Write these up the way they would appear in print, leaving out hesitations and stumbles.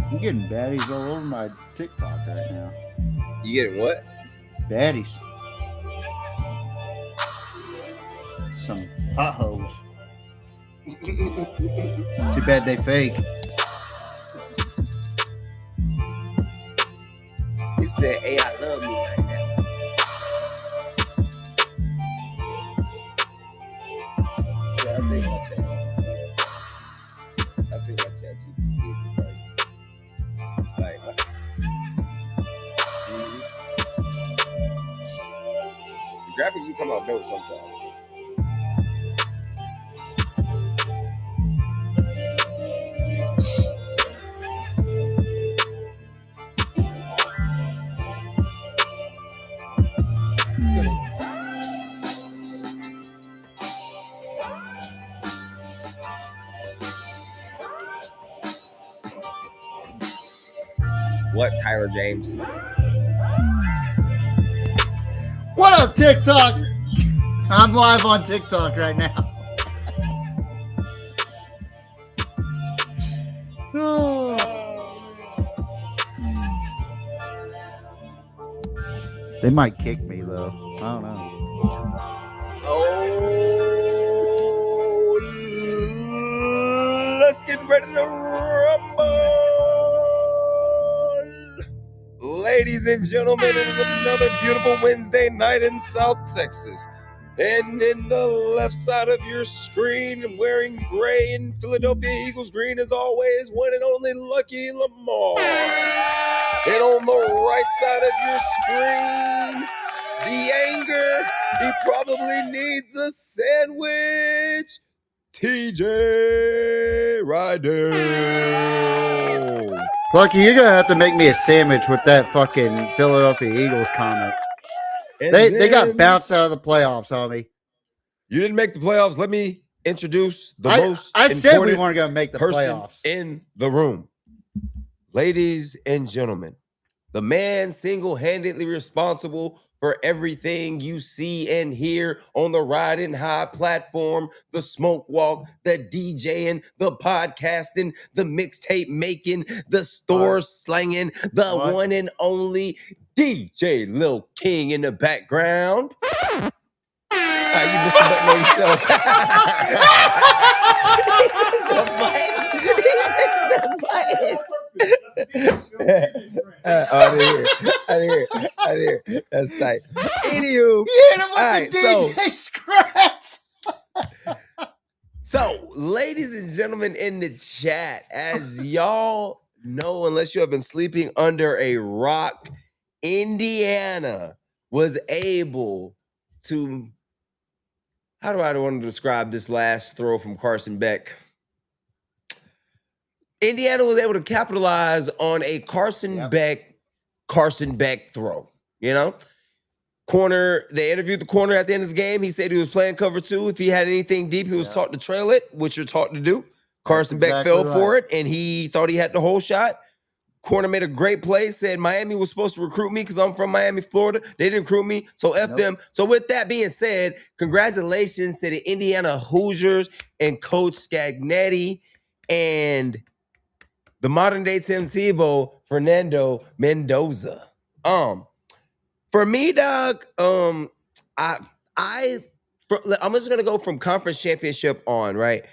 I'm getting baddies all over my TikTok right now. You getting what? Baddies. Some hot hoes. Too bad they fake. He said, "Hey, I love me right now." Yeah, I think my chat GPT is like, the graphics do come out dope sometimes. What, Tyler James? What up, TikTok? I'm live on TikTok right now. Oh. They might kick me though. I don't know. Oh, let's get ready to rumble. Ladies and gentlemen, it is another beautiful Wednesday night in South Texas. And in the left side of your screen, wearing gray in Philadelphia Eagles green, as always, one and only Lucky Lamar. And on the right side of your screen, the anger, he probably needs a sandwich, TJ Ridin. Lucky, you're gonna have to make me a sandwich with that fucking Philadelphia Eagles comment. They got bounced out of the playoffs, homie. You didn't make the playoffs. Let me introduce the most I said we weren't gonna make the person playoffs. in the room. Ladies and gentlemen, the man single-handedly responsible for everything you see and hear on the Riding High platform, the smoke walk, the DJing, the podcasting, the mixtape making, the store slanging, the one and only DJ Lil King in the background. You missed the button on yourself. He missed the button. I didn't hear. That's tight. Anywho, so, ladies and gentlemen in the chat, as y'all know, unless you have been sleeping under a rock, Indiana was able to. How do I want to describe this last throw from Carson Beck? Indiana was able to capitalize on a Carson Beck throw. You know, corner. They interviewed the corner at the end of the game. He said he was playing cover 2. If he had anything deep, he was taught to trail it, which you're taught to do. Carson Beck fell for it, and he thought he had the whole shot. Corner made a great play, said Miami was supposed to recruit me because I'm from Miami, Florida. They didn't recruit me, so F them. So with that being said, congratulations to the Indiana Hoosiers and Coach Scagnetti and the modern-day Tim Tebow, Fernando Mendoza. For me, dog, I'm just going to go from conference championship on, right?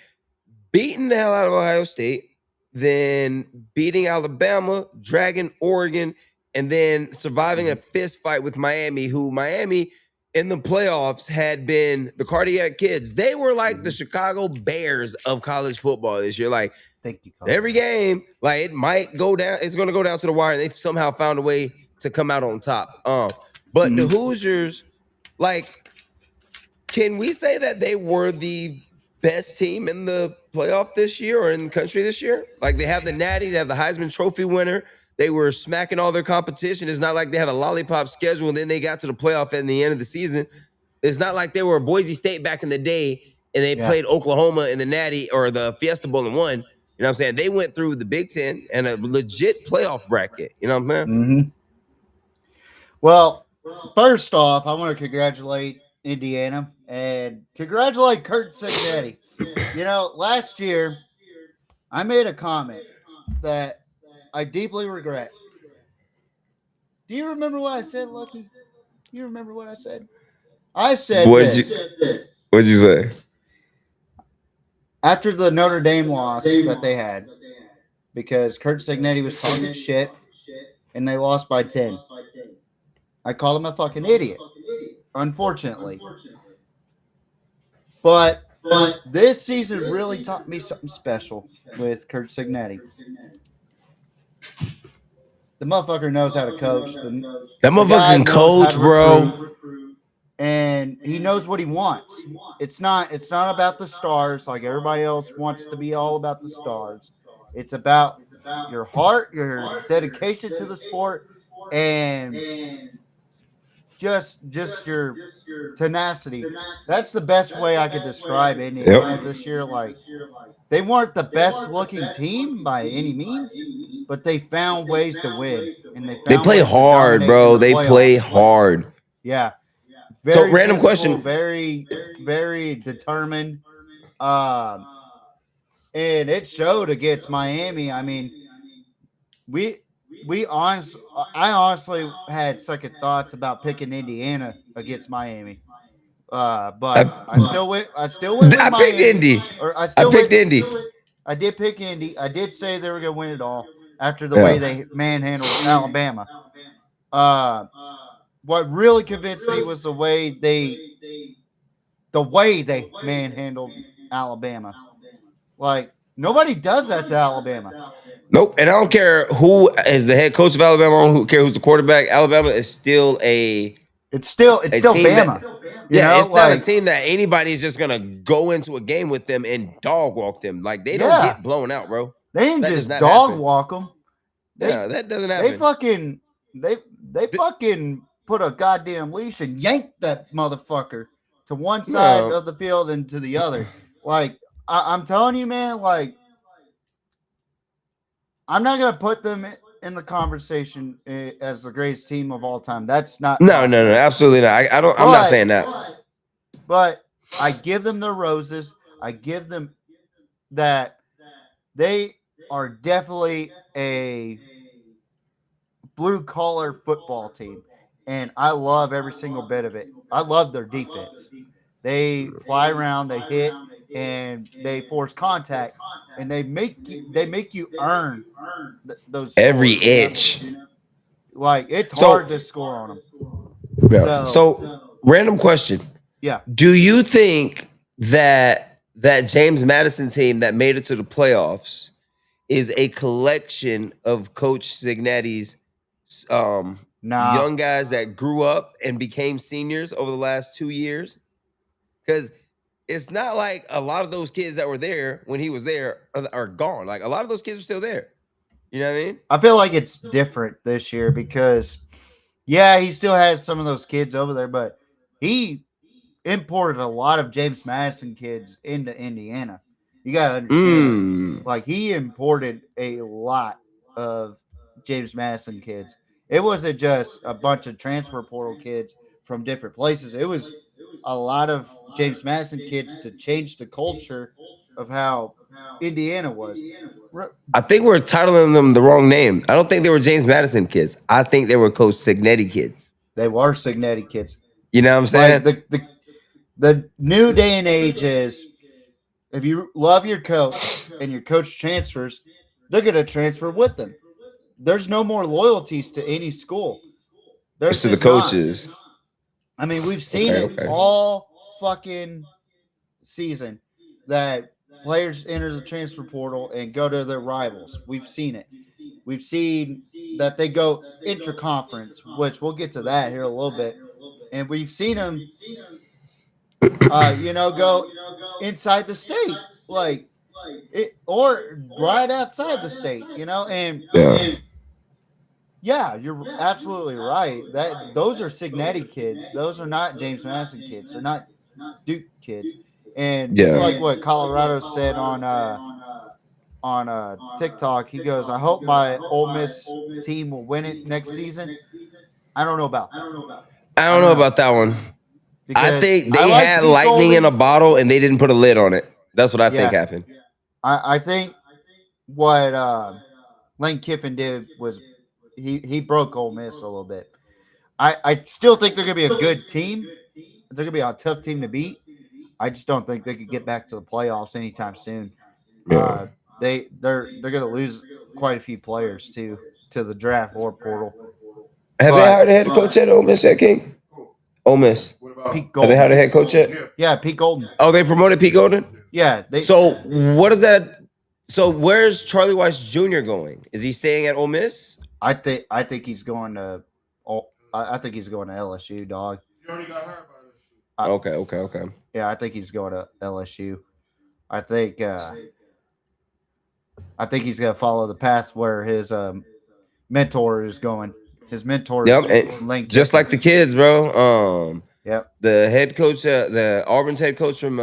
Beating the hell out of Ohio State, then beating Alabama, dragging Oregon, and then surviving a fist fight with Miami, who Miami in the playoffs had been the Cardiac Kids. They were like the Chicago Bears of college football this year. Like, thank you, every game, like it might go down, it's going to go down to the wire, and they've somehow found a way to come out on top. But the Hoosiers, like, can we say that they were the best team in the playoff this year or in the country this year. Like they have the Natty, they have the Heisman Trophy winner. They were smacking all their competition. It's not like they had a lollipop schedule and then they got to the playoff at the end of the season. It's not like they were Boise State back in the day and they played Oklahoma in the Natty or the Fiesta Bowl and won. You know what I'm saying? They went through the Big Ten and a legit playoff bracket. You know what I'm saying? Mm-hmm. Well, first off, I want to congratulate Indiana and congratulate Kurt Cignetti. You know, last year I made a comment that I deeply regret. Do you remember what I said, Lucky? You remember what I said? I said What'd you say? After the Notre Dame loss that they had, because Kurt Cignetti was talking shit and they lost by 10. I called him a fucking idiot, unfortunately. But this season really taught me something special with Kurt Cignetti. The motherfucker knows how to coach. That motherfucker can coach, bro. And he knows what he wants. It's not about the stars like everybody else wants to be all about the stars. It's about your heart, your dedication to the sport, and just your tenacity. That's the best way I could describe Indiana this year. Like, they weren't the best looking team by any means, but they found ways to win, and they play hard, bro. They play hard. Yeah. So, random question. Very, very determined. And it showed against Miami. I mean, I honestly had second thoughts about picking Indiana against Miami. But I still went with I Miami. picked Indy. I picked Indy. I did pick Indy. I did say they were going to win it all after the way they manhandled Alabama. What really convinced me was the way they manhandled Alabama. Like, nobody does that to Alabama. Nope. And I don't care who is the head coach of Alabama. I don't care who's the quarterback. Alabama is still it's still Bama. It's not a team that anybody is just gonna go into a game with them and dog walk them. Like, they don't get blown out, bro. They ain't just dog walk them. That doesn't happen. They fucking put a goddamn leash and yank that motherfucker to one side of the field and to the other. Like, I'm telling you, man, like, I'm not going to put them in the conversation as the greatest team of all time. That's not. No, absolutely not. I'm not saying that. But I give them the roses. I give them that they are definitely a blue-collar football team. And I love every single bit of it. I love their defense. They fly around, they hit, and they force contact, and they make you earn those every scores, inch. You know? Like, it's hard to score on them. Yeah. So, random question. Yeah. Do you think that James Madison team that made it to the playoffs is a collection of Coach Cignetti's young guys that grew up and became seniors over the last 2 years? Because it's not like a lot of those kids that were there when he was there are gone. Like, a lot of those kids are still there. You know what I mean? I feel like it's different this year because, he still has some of those kids over there, but he imported a lot of James Madison kids into Indiana. You got to understand. Like, he imported a lot of James Madison kids. It wasn't just a bunch of transfer portal kids from different places. It was a lot of James Madison kids to change the culture of how Indiana was. I think we're titling them the wrong name. I don't think they were James Madison kids. I think they were Coach Cignetti kids. They were Cignetti kids. You know what I'm saying? Like, the new day and age is, if you love your coach and your coach transfers, they're going to transfer with them. There's no more loyalties to any school. There's to the coaches. I mean, we've seen it all fucking season that players enter the transfer portal and go to their rivals. We've seen it. We've seen that they go intra-conference, which we'll get to that here a little bit. And we've seen them Go inside the state, like it, or right outside the state, and Yeah. yeah, you're absolutely right. That those are Signetti kids. Those are not James Madison kids. They're not Duke kids. And just Yeah. like what Colorado said on TikTok, he goes, "I hope my Ole Miss team will win it next season." I don't know about that. I I don't don't know know about that one. I because think I they like had Pete lightning in a Golding. bottle and they didn't put a lid on it. That's what I think Yeah, happened. I think what Lane Kiffin did was he broke Ole Miss a little bit. I still think they're gonna be a good team. They're gonna be a tough team to beat. I just don't think they could get back to the playoffs anytime soon. Yeah. Uh, they're gonna lose quite a few players too to the draft or portal. Have they But hired a head coach at Ole Miss yet, King? Ole Miss. Pete Have they Golden, hired a head coach yet? yeah, Pete Golden, Oh, they promoted Pete Golden? yeah, they, So what is that? So where's Charlie Weiss Jr. going? Is he staying at Ole Miss? I think he's going to, I think he's going to LSU, dog. I, Okay. yeah, I think he's going to LSU. I think, I think he's gonna follow the path where his mentor is going. His mentor Yep, is and Lane just Kiffin. like the kids, bro. Yep. The head coach, the Auburn's head coach from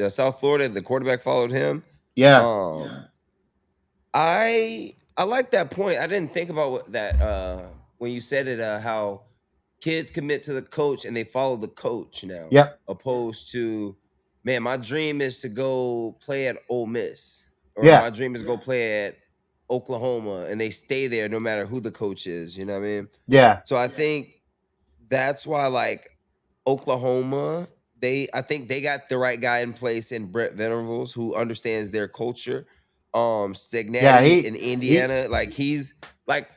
South Florida, the quarterback followed him. Yeah. Um, I like that point. I didn't think about that when you said it. How kids commit to the coach and they follow the coach now, Yep. opposed to, man, my dream is to go play at Ole Miss, or Yeah. my dream is to go play at Oklahoma, and they stay there no matter who the coach is. You know what I mean? Yeah. So I think that's why, like, Oklahoma, I think they got the right guy in place in Brett Venables, who understands their culture. Yeah. Cincinnati in Indiana, like he's like,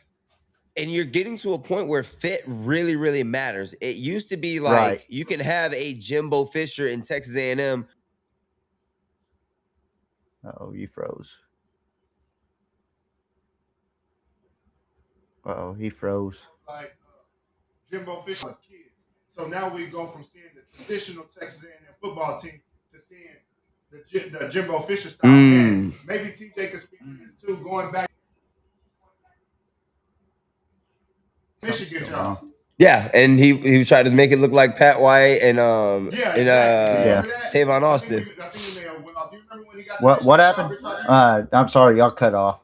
and you're getting to a point where fit really, really matters. It used to be like Right. you can have a Jimbo Fisher in Texas A&M. Oh, you froze. Oh, he froze. Mm. Something's going on. Yeah, and he tried to make it look like Pat White and Tavon Austin. What happened? I'm sorry, y'all cut off.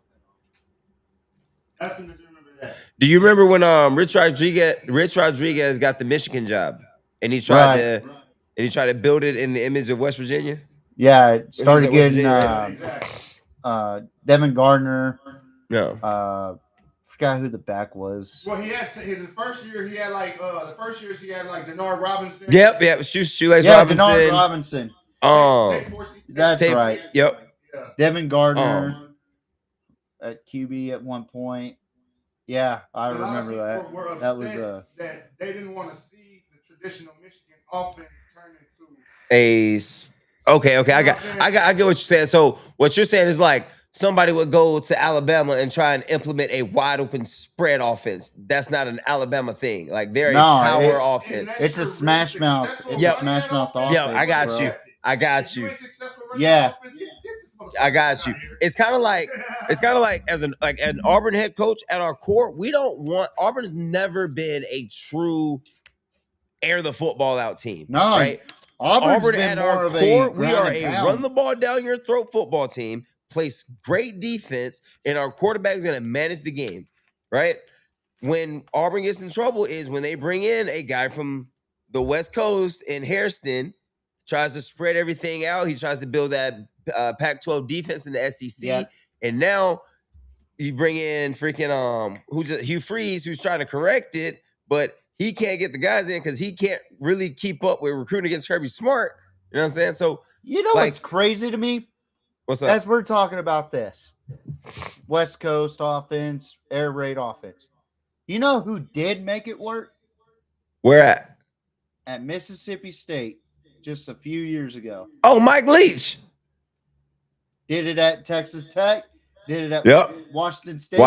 Do you remember when Rich Rodriguez got the Michigan job and Right. he tried to build it in the image of West Virginia? Yeah, it He was started at West getting Virginia, right? Devin Gardner. No. Forgot who the back was. Well, he had his first year. He had like the first years he had like Denard Robinson. Yep. Shoelace Yeah, Robinson. Denard Robinson. That's right. Yep. Devin Gardner at QB at one point. Yeah, I remember that. Were That was that they didn't want to see the traditional Michigan offense turn into Okay. I get what you're saying. So what you're saying is like somebody would go to Alabama and try and implement a wide open spread offense. That's not an Alabama thing. Like they're a power offense. It's a smash mouth. It's a smash mouth offense. Yo, I got bro. you. I got you. Yeah. I got you. It's kind of like as an Auburn head coach at our core, we don't want Auburn's never been a true air the football out team. No, right? Auburn at our core, we are a run the ball down your throat football team, plays great defense, and our quarterback is going to manage the game, right? When Auburn gets in trouble is when they bring in a guy from the West Coast in Hairston, tries to spread everything out. He tries to build that Pac-12 defense in the SEC, and now you bring in freaking Hugh Freeze, who's trying to correct it, but he can't get the guys in because he can't really keep up with recruiting against Kirby Smart. You know what I'm saying? So you know what's crazy to me? What's up? As we're talking about this, West Coast offense, air raid offense. You know who did make it work? Where at? At Mississippi State just a few years ago. Oh, Mike Leach. Did it at Texas Tech. Did it at Washington State.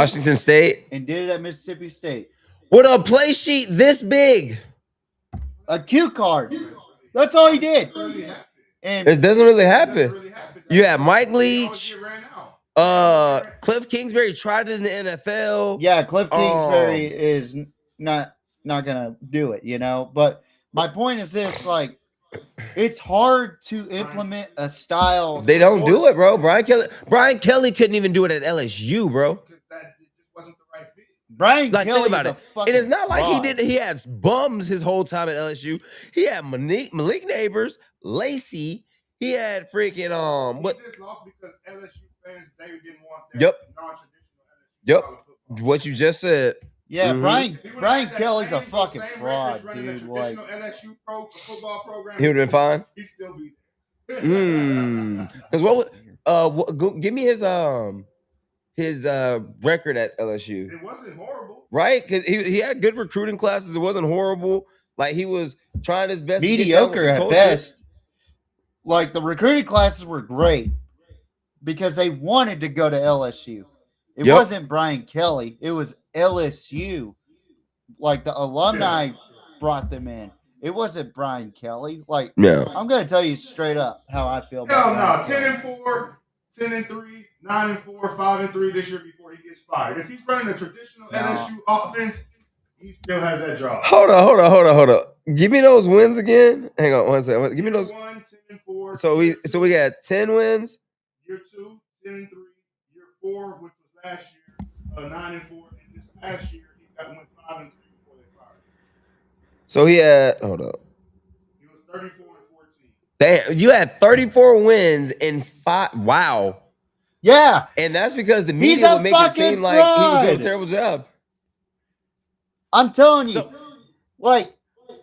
And did it at Mississippi State. With a play sheet this big. A cue card. That's all he did. Really happened. And It doesn't really It happen. doesn't really happen. You have Mike They always Leach, get ran out. Cliff Kingsbury tried it in the NFL. yeah, Cliff Kingsbury is not gonna do it, you know. But my point is this: like, it's hard to implement a style. They don't do it, bro. Brian Kelly couldn't even do it at LSU, bro. Because that it just wasn't the right fit. Brian Like, Kelly think about is a it. fucking And it's not like he fraud. did. He had bums his whole time at LSU. He had Malik Neighbors, Lacey. He had freaking what? He just lost because LSU fans they didn't want that Yep. non-traditional LSU Yep. style of football. What you just said. Yeah, Mhm. Brian That Kelly's a same- fucking those same fraud, records running dude. a Like, traditional LSU football program. He would have been fine. He'd still be there. Because what was give me his record at LSU. It wasn't horrible. Right? Because he had good recruiting classes. It wasn't horrible. Like he was trying his best to get down with mediocre the at culture. best. Like, the recruiting classes were great because they wanted to go to LSU. It Yep. wasn't Brian Kelly. It was LSU. Like, the alumni brought them in. It wasn't Brian Kelly. Like, Yeah. I'm going to tell you straight up how I feel Hell about no, Brian 10-4, 10-3, 9-4, 5-3 this year before he gets fired. If he's running a traditional No. LSU offense, he still has that job. Hold on. Give me those wins again. Hang on one second. Give me those. 10-1, 10-4. So we got 10 wins. Year 2, 10-3. Year 4, which was last year, 9-4. And this past year, he went 5-3 before they fired him. So he had hold up. He was 34-14. Damn, you had 34 wins in 5. Wow. Yeah. And that's because the He's media a would make it fucking seem like he was doing a fraud. terrible job. I'm telling you. So- Like,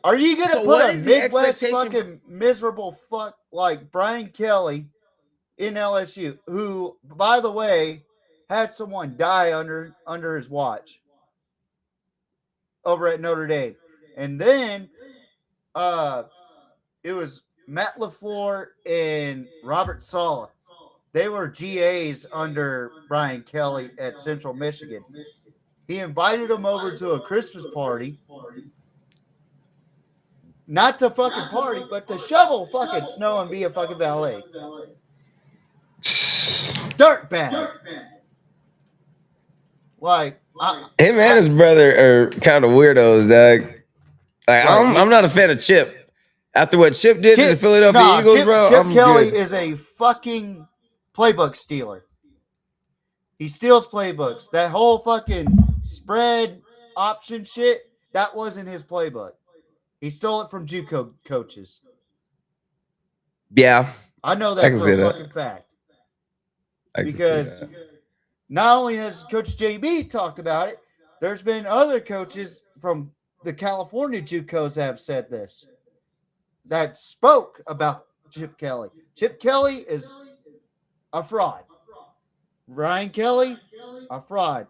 are you going to So put what a is the Midwest expectation fucking miserable fuck like Brian Kelly in LSU, who, by the way, had someone die under his watch over at Notre Dame. And then it was Matt LaFleur and Robert Saleh. They were GAs under Brian Kelly at Central Michigan. He invited them over to a Christmas party. Not to fucking party, but to shovel fucking snow and be a fucking valet. Dirtbag. Like, Him and his brother are kind of weirdos, dog. Like I'm not a fan of Chip. After what Chip did to the Philadelphia Eagles, bro, Chip I'm Kelly good. is a fucking playbook stealer. He steals playbooks. That whole fucking spread option shit, that wasn't his playbook. He stole it from JUCO coaches. Yeah, I know I that can for see a that. fucking fact. I can see Because that. not only has Coach JB talked about it, there's been other coaches from the California JUCOs that have said this, that spoke about Chip Kelly. Chip Kelly is a fraud. Ryan Kelly, a fraud.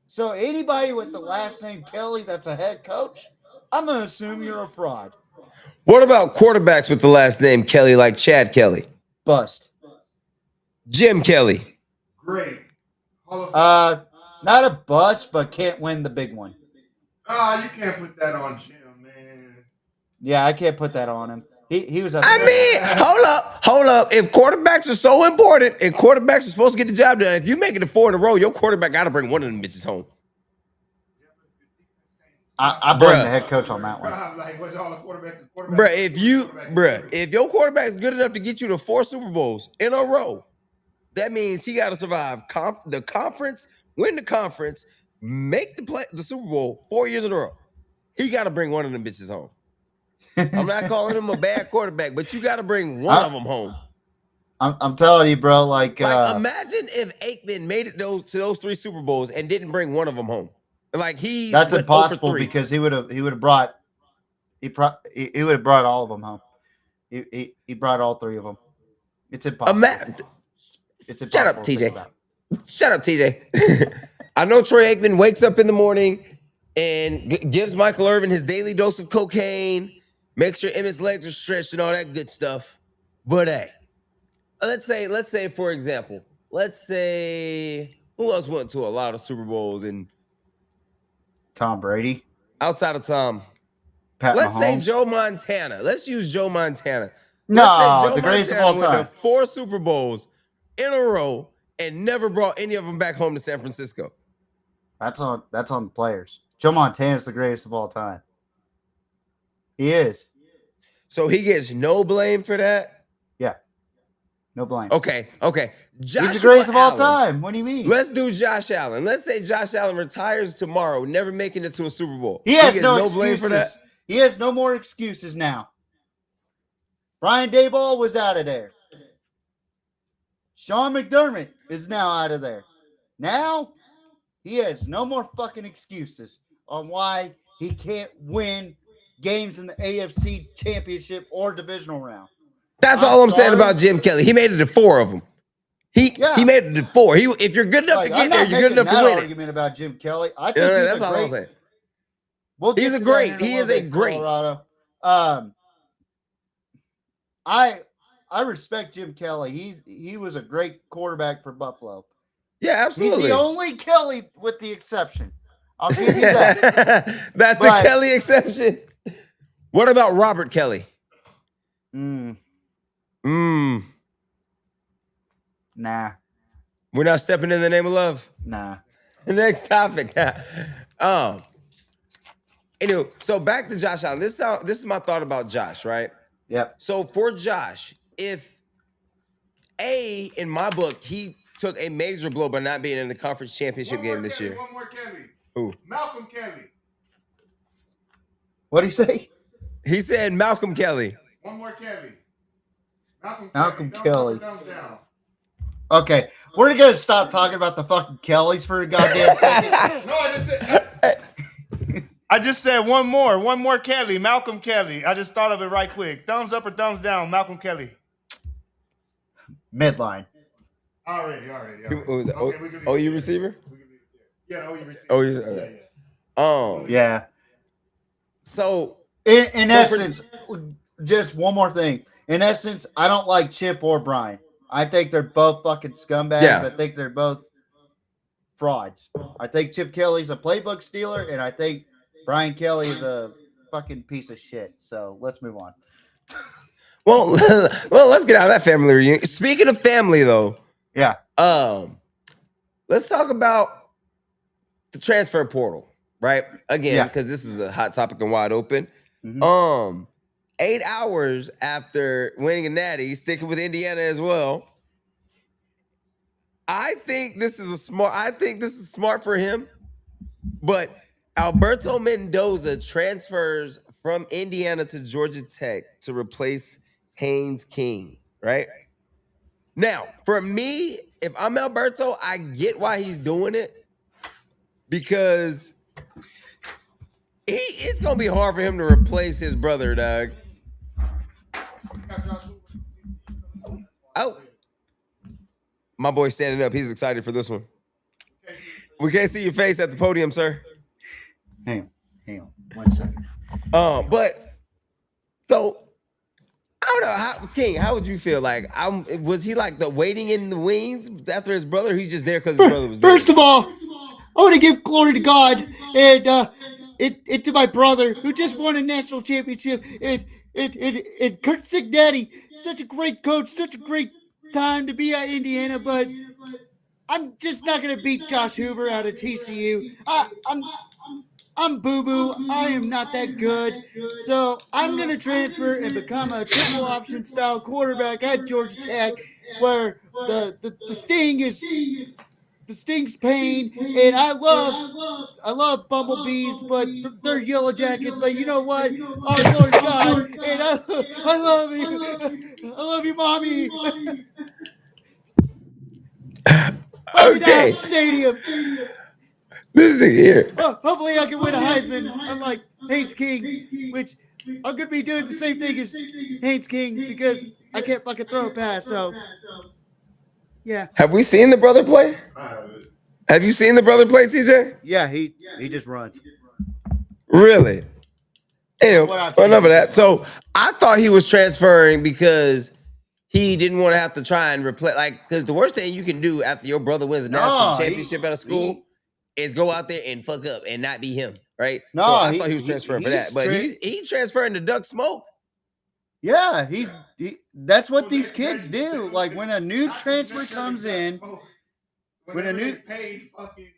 So anybody with the last name Kelly that's a head coach, I'm going to assume you're a fraud. What about quarterbacks with the last name Kelly, like Chad Kelly, Bust. Jim Kelly? Great. Hall of Fame. Not a bust, but can't win the big one. You can't put that on Jim, man. Yeah, I can't put that on him. He was. I mean, hold up. If quarterbacks are so important and quarterbacks are supposed to get the job done, if you make it to 4 in a row, your quarterback got to bring one of them bitches home. I blame Bruh. the head coach on that one. Like, what's all the quarterback? If your quarterback is good enough to get you to 4 Super Bowls in a row, that means he got to survive the conference, win the conference, make the Super Bowl 4 years in a row. He got to bring one of them bitches home. I'm not calling him a bad quarterback, but you got to bring one of them home. I'm telling you, bro. Like imagine if Aikman made it to those 3 Super Bowls and didn't bring one of them home. Like that's went 0 for impossible 3. because he would have brought all of them home. He brought all 3 of them. It's impossible. It's impossible. Shut up, TJ. Shut up, TJ. I know Troy Aikman wakes up in the morning and gives Michael Irvin his daily dose of cocaine, makes sure Emmett's legs are stretched and all that good stuff. But hey, let's say for example, who else went to a lot of Super Bowls and Tom Brady. outside of Tom? Pat Let's say Mahomes. Joe Montana. Let's use Joe Montana. Let's say No, Joe the greatest of Montana all went to time. 4 Super Bowls in a row and never brought any of them back home to San Francisco. That's on the players. Joe Montana's the greatest of all time. He is. So he gets no blame for that? Yeah. No blame. Okay. He's Joshua the greatest of all Allen. time. What do you mean? Let's do Josh Allen. Let's say Josh Allen retires tomorrow, never making it to a Super Bowl. He has gets no blame excuses. for that? He has no more excuses now. Brian Daboll was out of there. Sean McDermott is now out of there. Now, he has no more fucking excuses on why he can't win games in the AFC Championship or divisional round. That's all I'm saying about Jim Kelly. He made it to 4 of them. He made it to 4. If you're good enough to get there, you're good enough to win it. Argument about Jim Kelly. I think that's all I'm saying. He is a great. Colorado. I respect Jim Kelly. He was a great quarterback for Buffalo. Yeah, absolutely. He's the only Kelly with the exception. I'll give you that. That's the Kelly exception. What about Robert Kelly? Nah. We're not stepping in the name of love. Nah. Next topic. Anyway, so back to Josh Allen. This is my thought about Josh, right? Yep. So for Josh, if in my book, he took a major blow by not being in the conference championship game this year. One more Kelly. Who? Malcolm Kelly. What'd he say? He said Malcolm Kelly. One more Kelly. Malcolm Kelly. Thumbs down. Okay, we're gonna stop talking about the fucking Kellys for a goddamn second. No, I just said one more Kelly, Malcolm Kelly. I just thought of it right quick. Thumbs up or thumbs down, Malcolm Kelly. Midline. Already. OU receiver? Yeah, the OU receiver. Okay. Yeah. So in essence, just one more thing. In essence, I don't like Chip or Brian. I think they're both fucking scumbags. Yeah. I think they're both frauds. I think Chip Kelly's a playbook stealer, and I think Brian Kelly is a fucking piece of shit. So let's move on. Well, let's get out of that family reunion. Speaking of family, though, yeah. Let's talk about the transfer portal, right? Again, because this is a hot topic and wide open. Mm-hmm. 8 hours after winning a natty, sticking with Indiana as well. I think this is smart for him. But Alberto Mendoza transfers from Indiana to Georgia Tech to replace Haynes King, right? Now, for me, if I'm Alberto, I get why he's doing it because it's going to be hard for him to replace his brother, Doug. Oh, my boy's standing up. He's excited for this one. We can't see your face at the podium, sir. Hang on. 1 second. But so I don't know, King. How would you feel? Like, was he like the waiting in the wings after his brother? He's just there because his brother was there. First of all, I want to give glory to God and to my brother who just won a national championship. And Kurt Signetti, such a great coach, such a great time to be at Indiana, but I'm just not gonna beat Josh Hoover out of TCU. I'm boo-boo. I am not that good. So I'm gonna transfer and become a triple option style quarterback at Georgia Tech, where the sting's pain, and I love bumblebees, but they're yellow jackets. But you know what? Our Lord God, and I love you. I love you, mommy. Okay. Stadium. This is here. Hopefully, I can win a Heisman, unlike Haynes King, which I'm gonna be doing the same thing as Haynes King because I can't fucking throw a pass. So, yeah. Have we seen the brother play? Have you seen the brother play, CJ? Yeah, he just runs. Really? Anyway, enough of that. So I thought he was transferring because he didn't want to have to try and replace, because the worst thing you can do after your brother wins a national championship at a school is go out there and fuck up and not be him. right? No, So I thought he was transferring for he's that, but he transferring to Duck Smoke. Yeah, that's what these kids do. Like when a new transfer comes in, when a new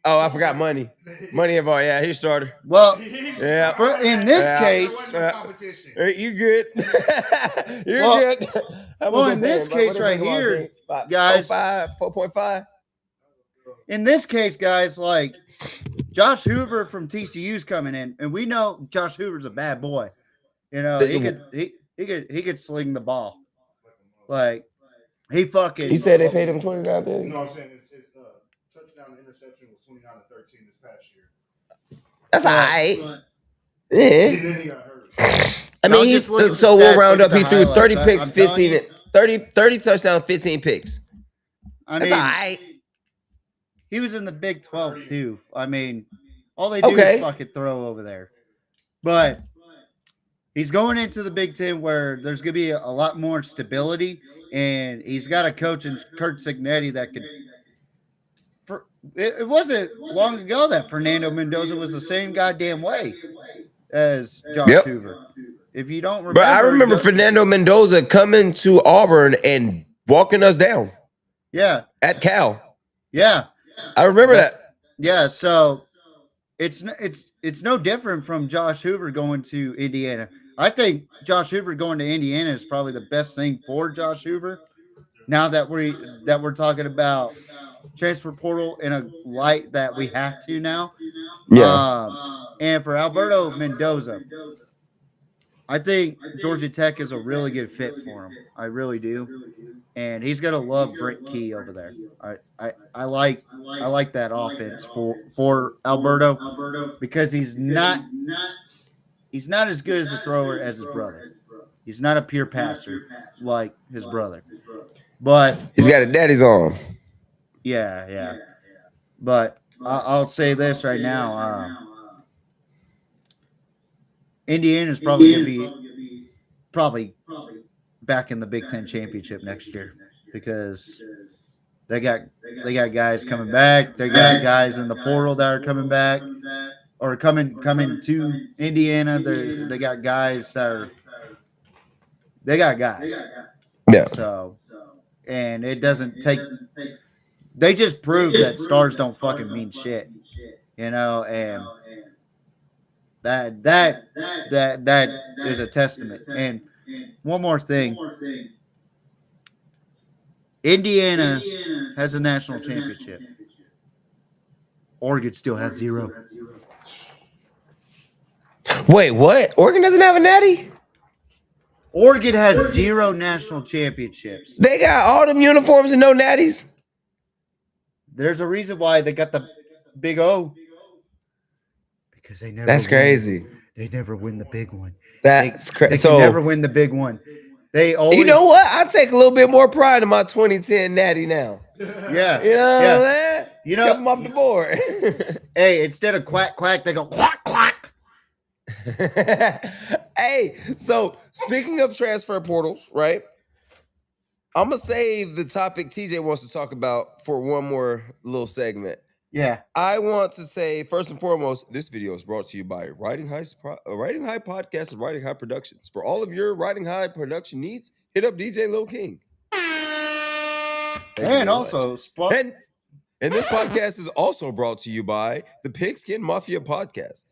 Oh, I forgot Money. Money have all. Yeah, he's starter. well, Yeah. in this case, You good? You're well, good. How much they in this paying? What case they right paying him on, here, King? guys, 4.5. in this case, guys, like Josh Hoover from TCU's coming in, and we know Josh Hoover's a bad boy. You know, he could sling the ball. Like he fucking. You said they paid him $29 million. No, I'm saying it's touchdown to interception was 29-13 this past year. That's all right. And Yeah. then he got hurt. I Don't mean, just look at the so we'll stats, round look up. at He the threw 30 highlights. picks, I'm telling 15, you, 30 touchdowns, 15 picks. I That's mean, all right. he was in the Big 12 too. I mean, all they do Okay. is fucking throw over there. But he's going into the Big 10 where there's going to be a lot more stability, and he's got a coach in Kurt Signetti that could. It wasn't long ago that Fernando Mendoza was the same goddamn way as Josh Hoover. If you don't remember, But I remember Fernando Mendoza coming to Auburn and walking us down. Yeah. At Cal. Yeah. I remember that. Yeah. So it's no different from Josh Hoover going to Indiana. I think Josh Hoover going to Indiana is probably the best thing for Josh Hoover. Now that we're talking about transfer portal in a light that we have to now. Yeah. And for Alberto Mendoza, I think Georgia Tech is a really good fit for him. I really do. And he's gonna love Brick Key over there. I like that offense for Alberto because he's not as good as a thrower as his brother. He's not a pure passer like his brother. But he's got a daddy's arm. Yeah. But I'll say this right now. Indiana's probably going to be back in the Big Ten championship next year because they got guys coming back. They got guys in the portal that are coming back or coming to Indiana. They got guys that are they got guys. Yeah. So and it doesn't take. They just prove that stars don't fucking mean shit, you know, and that is a testament. And one more thing. Indiana has a national championship. Oregon still has 0. Wait, what? Oregon doesn't have a natty? Oregon has 0 national championships. They got all them uniforms and no natties? There's a reason why they got the big O. Because they never That's win. crazy. They never win the big one. That's crazy. They can never win the big one. They always. You know what? I take a little bit more pride in my 2010 natty now. Yeah. You know what I'm saying? You know, kept them off the board. Hey, instead of quack quack, they go quack quack. Hey, so speaking of transfer portals, right? I'm gonna save the topic TJ wants to talk about for one more little segment. Yeah. I want to say first and foremost, this video is brought to you by Riding High Podcast and Riding High Productions. For all of your Riding High production needs, hit up DJ Lil King. And also, and this podcast is also brought to you by the Pigskin Mafia Podcast.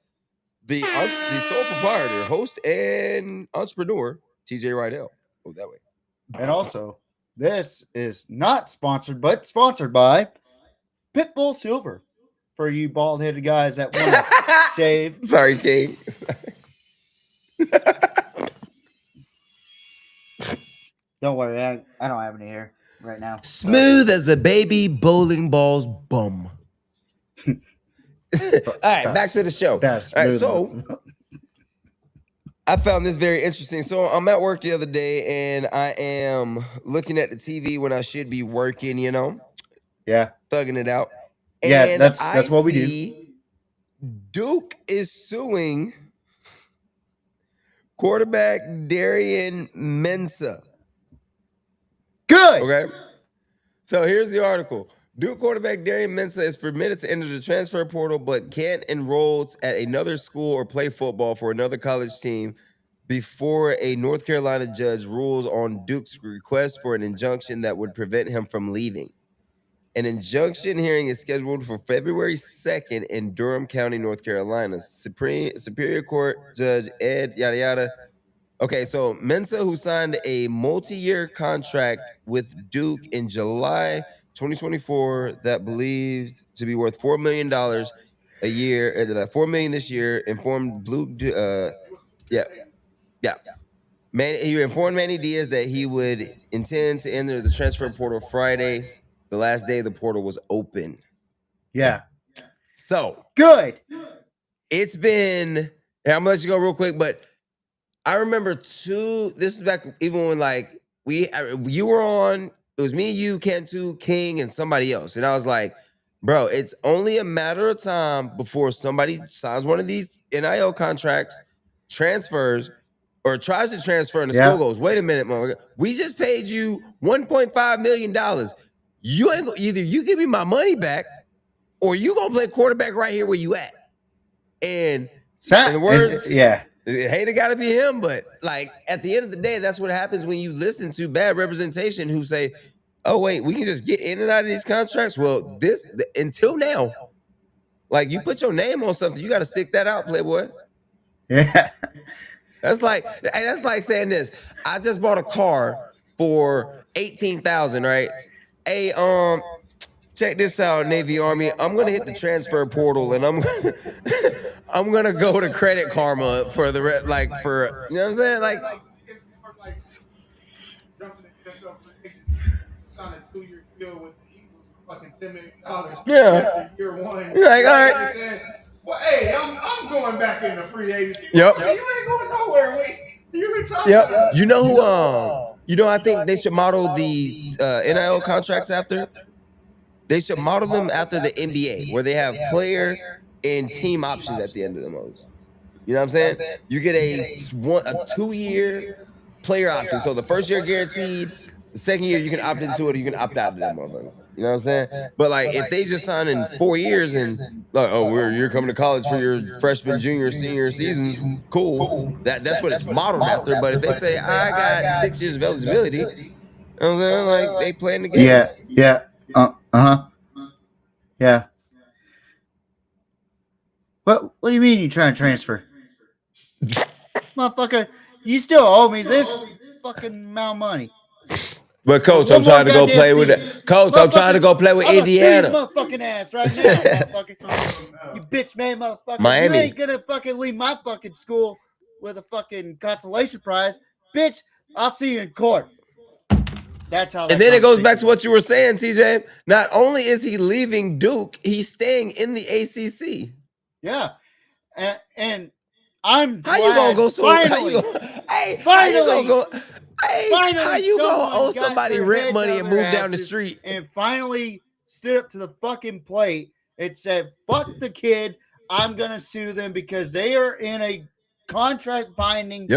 The sole proprietor, host, and entrepreneur, TJ Riddell. Oh, that way. And also, this is not sponsored, but sponsored by Pitbull Silver. For you bald-headed guys that want to shave. Sorry, King. Don't worry, I don't have any hair right now. Smooth as a baby bowling ball's bum. All right, back to the show. All right, so I found this very interesting. So I'm at work the other day, and I am looking at the TV when I should be working, you know? Yeah. Thugging it out. Yeah, and that's what we do. Duke is suing quarterback Darian Mensah. Good. Okay. So here's the article. Duke quarterback Darian Mensah is permitted to enter the transfer portal, but can't enroll at another school or play football for another college team before a North Carolina judge rules on Duke's request for an injunction that would prevent him from leaving. An injunction hearing is scheduled for February 2nd in Durham County, North Carolina. Superior Court Judge Ed yada yada. Okay, so Mensah, who signed a multi-year contract with Duke in July 2024 that believed to be worth $4 million a year, $4 million this year, informed yeah, yeah. He informed Manny Diaz that he would intend to enter the transfer portal Friday, the last day the portal was open. Yeah. So Good. it's been, and I'm gonna let you go real quick, but I remember this is back even when like you were on, it was me, you, Cantu, King, and somebody else. And I was like, bro, it's only a matter of time before somebody signs one of these NIL contracts, transfers, or tries to transfer, and the school goes, wait a minute, motherfucker. We just paid you $1.5 million. You ain't gonna, either you give me my money back or you gonna play quarterback right here where you at. And in the words, it hate it gotta be him, but like at the end of the day, that's what happens when you listen to bad representation who say, oh wait, we can just get in and out of these contracts. Well, until now, like you put your name on something, you gotta stick that out, Playboy. Yeah. That's like saying this. I just bought a car for $18,000, right? Hey, check this out, Navy Army. I'm gonna hit the transfer portal and I'm gonna go to Credit Karma for the for, you know what I'm saying? Like it's more like jumping the NFL free agency, sign a 2-year deal with the Eagles for fucking $10 million. Yeah. After year one. You're like, all right. Saying, well, hey, I'm going back into free agency. Yep. You ain't going nowhere. You retired. Yep. You know who? I think they should model the NIL contracts after. They should model them after the NBA, where they have player and team options at the end of the month. You know what I'm saying? You get a 2-year player option. So the first year guaranteed, the second year you can opt into it or you can opt out of that motherfucker. You know what I'm saying? But like if they just sign in 4 years and like, oh, you're coming to college for your freshman, junior, senior seasons, cool. That's what it's modeled after. But if they say I got 6 years of eligibility, you know what I'm saying? Like they playing the game. Yeah. Yeah. What do you mean you trying to transfer? Motherfucker, you still owe me this fucking amount of money. But coach, I'm trying to go play with it. Coach, I'm trying to go play with Indiana. I'm gonna sue your motherfucking ass right now, motherfucker. You bitch man motherfucker. Miami. You ain't gonna fucking leave my fucking school with a fucking consolation prize. Bitch, I'll see you in court. That's how. And then it goes back to what you were saying, TJ. Not only is he leaving Duke, he's staying in the ACC. Yeah, and I'm how you gonna go so finally? How you gonna go? Hey, how you gonna owe somebody rent money and move down the street? And finally stood up to the fucking plate and said, "Fuck the kid. I'm gonna sue them because they are in a contract binding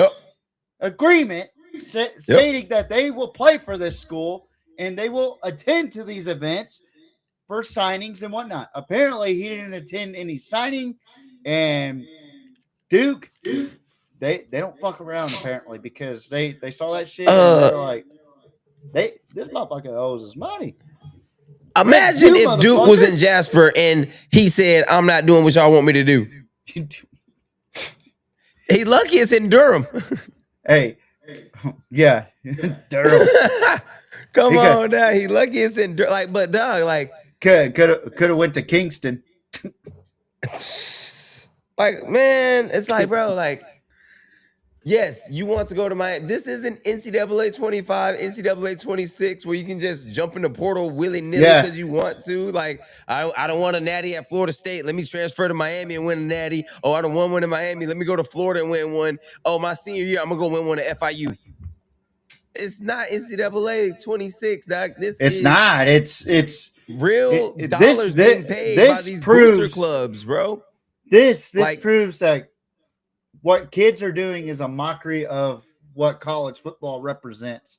agreement." Stating that they will play for this school and they will attend to these events for signings and whatnot. Apparently, he didn't attend any signing, and Duke, they don't fuck around apparently because they saw that shit and they're like, this motherfucker owes us money. Imagine if Duke was in Jasper and he said, "I'm not doing what y'all want me to do." He lucky it's in Durham. Hey. Yeah, Durham. Come on, dog. He lucky it's in Durham. But dog, could have went to Kingston. Man, it's bro, yes, you want to go to Miami. This isn't NCAA 25, NCAA 26, where you can just jump in the portal willy-nilly because you want to. I don't want a natty at Florida State. Let me transfer to Miami and win a natty. Oh, I don't want one in Miami. Let me go to Florida and win one. Oh, my senior year, I'm going to go win one at FIU. It's not NCAA 26, dog. It's not. It's real dollars being paid by these booster clubs, bro. This proves that what kids are doing is a mockery of what college football represents,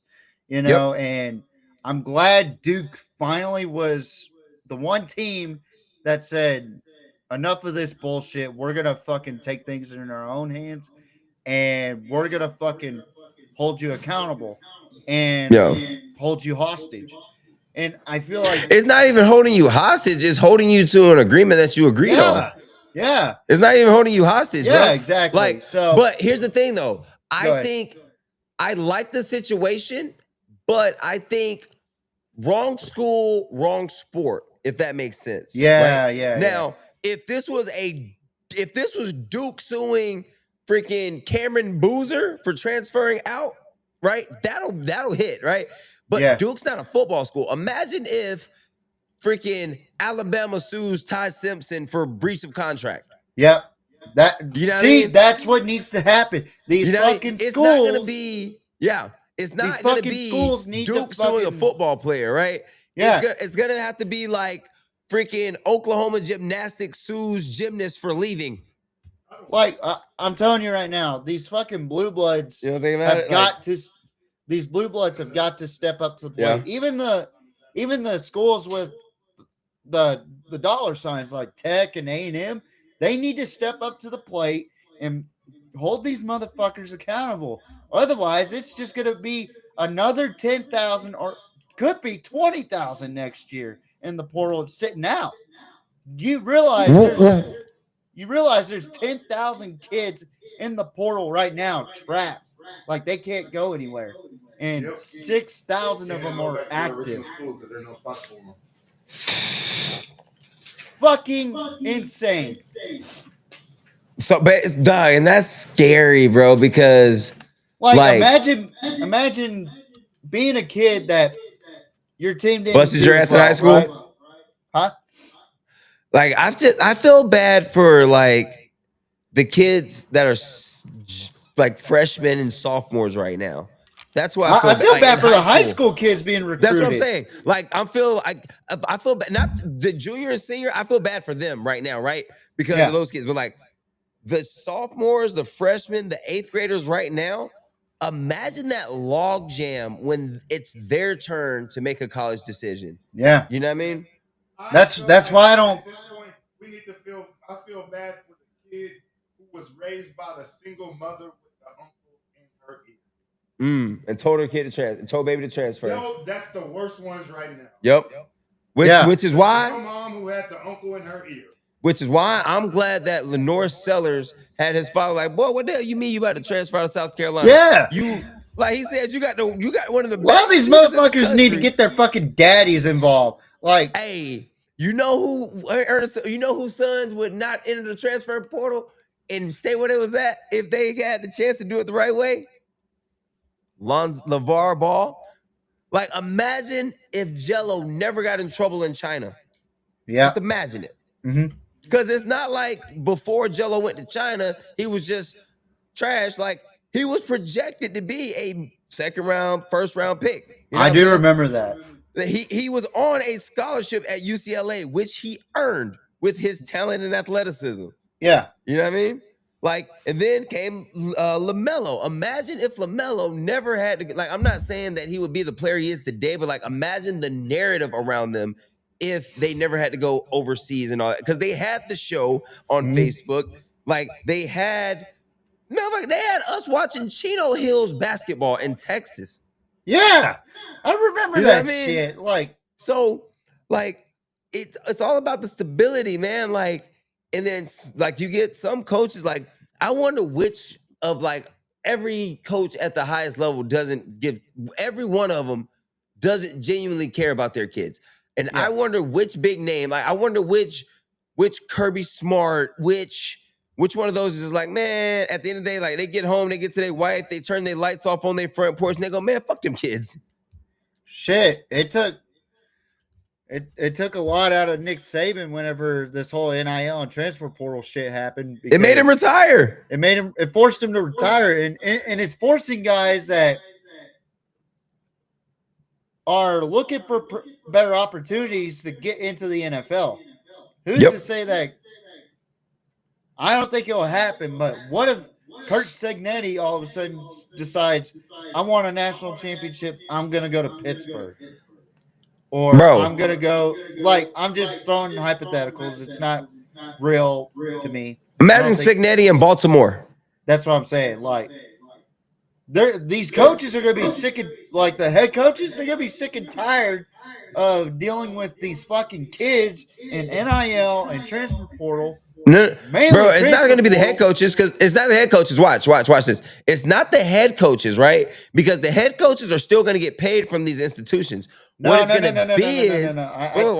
and I'm glad Duke finally was the one team that said enough of this bullshit. We're gonna fucking take things in our own hands, and we're gonna fucking hold you accountable and Yeah. hold you hostage. And I feel like, It's not even holding you hostage. It's holding you to an agreement that you agreed on. yeah, It's not even holding you hostage, bro. exactly. Like, So, but here's the thing, though. I Go ahead. think I like the situation, but I think wrong school, wrong sport, if that makes sense. Yeah, right? yeah, Now, if this was Duke suing freaking Cameron Boozer for transferring out, right? That'll hit, right? But Yeah. Duke's not a football school. Imagine if freaking Alabama sues Ty Simpson for breach of contract. Yep. That You know what I see, mean? that's what needs to happen. These You know what I mean? fucking It's schools. not gonna be, yeah. It's These not gonna fucking be schools need to Duke suing a fucking- football player, right? Yeah. It's gonna have to be like freaking Oklahoma gymnastics sues gymnasts for leaving. Like I'm telling you right now, these fucking blue bloods You know, think about have it. got to. These blue bloods have got to step up to the plate. Yeah. Even the schools with the dollar signs like Tech and A&M, they need to step up to the plate and hold these motherfuckers accountable. Otherwise, it's just going to be another 10,000 or could be 20,000 next year in the portal sitting out. You realize there's 10,000 kids in the portal right now trapped. Like they can't go anywhere. And 6,000 of them are active. Because there's no spots for them. Fucking insane. So, but it's done, and that's scary, bro. Because Like imagine being a kid that your team didn't busted do your ass in well, high school? right? Huh? like I feel bad for like the kids that are like freshmen and sophomores right now. That's why I feel like, bad in for the high school kids being recruited. That's what I'm saying. Like I feel bad. Not the junior and senior. I feel bad for them right now, right? Because of those kids. But like the sophomores, the freshmen, the eighth graders right now. Imagine that log jam when it's their turn to make a college decision. Yeah. You know what I mean? That's why I don't. At this point, we need to feel. I feel bad for the kid who was raised by the single mother with the uncle in her ear. And told her kid to transfer. Told baby to transfer. Yo, that's the worst ones right now. Yep. Which is why. Your mom who had the uncle in her ear. Which is why I'm glad that Lenore Sellers had his father like, boy, what the hell you mean you about to transfer out of South Carolina? Yeah. You like he said, you got one of the A lot best of these receivers in the motherfuckers need to country. get their fucking daddies involved. Like, Hey, you know whose sons would not enter the transfer portal and stay where they was at if they had the chance to do it the right way? LeVar Ball. Like, imagine if Jello never got in trouble in China. yeah. Just imagine it. Because it's not like before Jello went to China, he was just trash. Like, he was projected to be a second round, first round pick. You know I what do I'm saying? remember that. He was on a scholarship at UCLA, which he earned with his talent and athleticism. Yeah. You know what I mean? Like, and then came LaMelo. Imagine if LaMelo never had to, like, I'm not saying that he would be the player he is today, but like, imagine the narrative around them if they never had to go overseas and all that. Because they had the show on Facebook. Like, they had us watching Chino Hills basketball in Texas. Yeah. I remember You know that what I mean? shit. Like, So, like, it's all about the stability, man. Like, and then like you get some coaches, like, I wonder which of like every coach at the highest level doesn't give, every one of them doesn't genuinely care about their kids. And I wonder which big name, like I wonder which Kirby Smart, which one of those is like, man, at the end of the day, like they get home, they get to their wife, they turn their lights off on their front porch, and they go, man, fuck them kids. shit. It took a lot out of Nick Saban whenever this whole NIL and transfer portal shit happened. It made him retire. It forced him to retire, and it's forcing guys that are looking for better opportunities to get into the NFL. Who's to say that? I don't think it'll happen, but what if Kurt Segnetti all of a sudden decides, I want a national championship, I'm going to go to Pittsburgh? or Bro, I'm gonna go like I'm just throwing hypotheticals. It's not real to me. I imagine don't think Signetti in Baltimore. that's what I'm saying. Like these coaches are gonna be sick and like the head coaches, they're gonna be sick and tired of dealing with these fucking kids in NIL and transfer portal, No, bro, mainly it's not transfer going to be the head portal. coaches because it's not the head coaches. Watch this. It's not the head coaches, right? Because the head coaches are still going to get paid from these institutions. What No, it's no, going no, to no, no, no, be no, no, no, is, no. wait,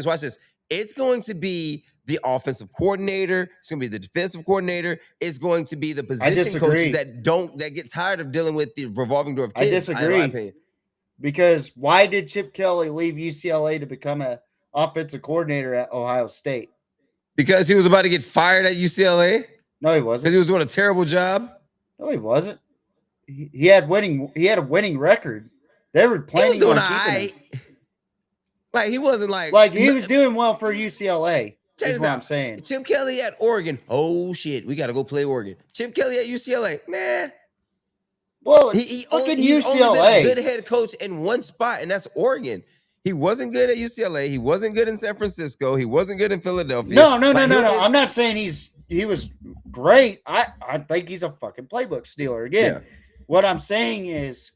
watch this. It's going to be the offensive coordinator. It's going to be the defensive coordinator. It's going to be the I position coaches disagree. that get tired of dealing with the revolving door of I kids. In my disagree. opinion, Because why did Chip Kelly leave UCLA to become a offensive coordinator at Ohio State? because he was about to get fired at UCLA No, he because wasn't. he was doing a terrible job. No, he wasn't. He had winning. He had a winning record. They were He was planning doing on all keeping him. right. Like he wasn't like Like he was doing well for UCLA. check Is this what I'm out. saying. Chip Kelly at Oregon. Oh shit, we gotta go play Oregon. Chip Kelly at UCLA. Man, Well, he, it's he only fucking he's only been a good UCLA. head coach in one spot, and that's Oregon. He wasn't good at UCLA. He wasn't good in San Francisco. He wasn't good in Philadelphia. No, no, no, Like no, who no. is? I'm not saying he was great. I think he's a fucking playbook stealer. Again, Yeah. what I'm saying is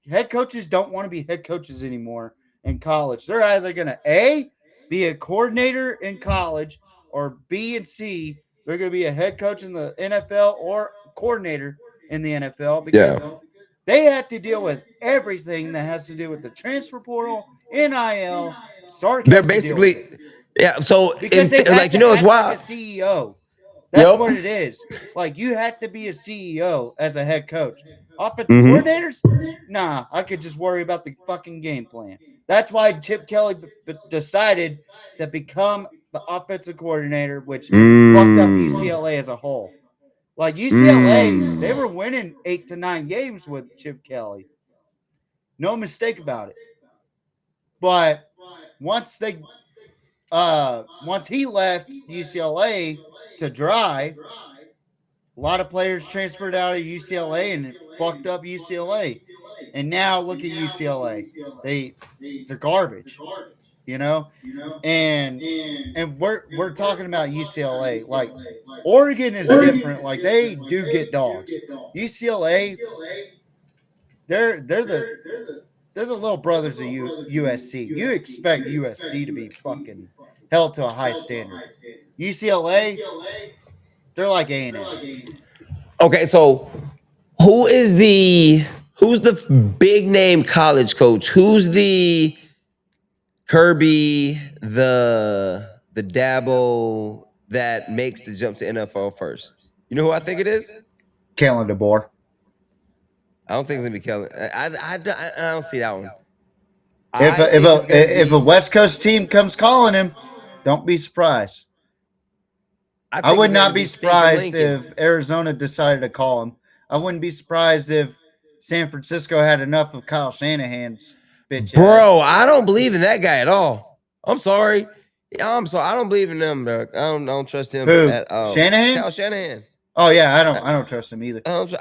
head coaches don't want to be head coaches anymore in college. They're either gonna A, be a coordinator in college, or B and C, they're gonna be a head coach in the NFL or coordinator in the NFL because Yeah. they have to deal with everything that has to do with the transfer portal, NIL. Sark They're has to deal with basically, it yeah. So because they have like to it's act like a wild. CEO. That's Yep. what it is. Like you have to be a CEO as a head coach. Offensive Mm-hmm. coordinators? Nah, I could just worry about the fucking game plan. That's why Chip Kelly decided to become the offensive coordinator, which fucked up UCLA as a whole. Like UCLA, they were winning 8 to 9 games with Chip Kelly. No mistake about it. But once they once he left UCLA to dry, a lot of players transferred out of UCLA and it fucked up UCLA. And now look at UCLA. They're garbage, you know? And we're talking about UCLA. Like Oregon is different. Like they do get dogs. UCLA, they're the little brothers of USC. You expect USC to be fucking held to a high standard. UCLA, they're like A&M. Okay, so who's the big name college coach? Who's the Kirby, the Dabo that makes the jump to NFL first? You know who I think it is? Kalen DeBoer. I don't think it's gonna be Kelly. I don't see that one. If I think it's gonna if a be. West Coast team comes calling him, don't be surprised. I I think would it's gonna not be be Stinking surprised Lincoln. if Arizona decided to call him. I wouldn't be surprised if San Francisco had enough of Kyle Shanahan's bitch Bro, ass. I don't believe in that guy at all. I'm sorry. I'm sorry. I don't believe in him, bro. I don't trust him Who? at all. Shanahan? Kyle Shanahan. Oh yeah, I don't trust him either. He's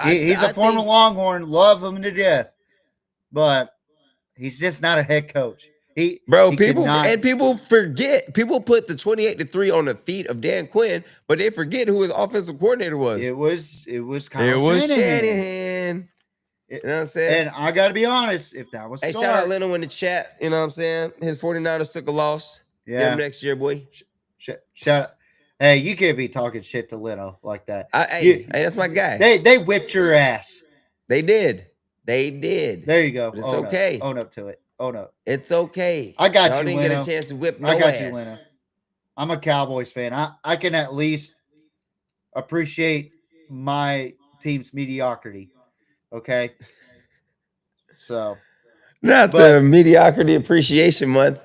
a I former think, Longhorn, love him to death, but he's just not a head coach. bro, He could not. people forget. People put the 28-3 on the feet of Dan Quinn, but they forget who his offensive coordinator was. It was Kyle It was Shanahan. Shanahan. You know what I'm saying? And I got to be honest, if that was Hey, Sark, shout out Leno in the chat. You know what I'm saying? His 49ers took a loss. Yeah. Get him next year, boy. Shout. Hey, you can't be talking shit to Leno like that. Hey, that's my guy. They whipped your ass. They did. There you go. But it's okay. Own up to it. Own up. It's okay. I got Y'all you, didn't Leno. get a chance to whip no I got ass. you, Leno. I'm a Cowboys fan. I can at least appreciate my team's mediocrity. Okay. So. Not the mediocrity appreciation month.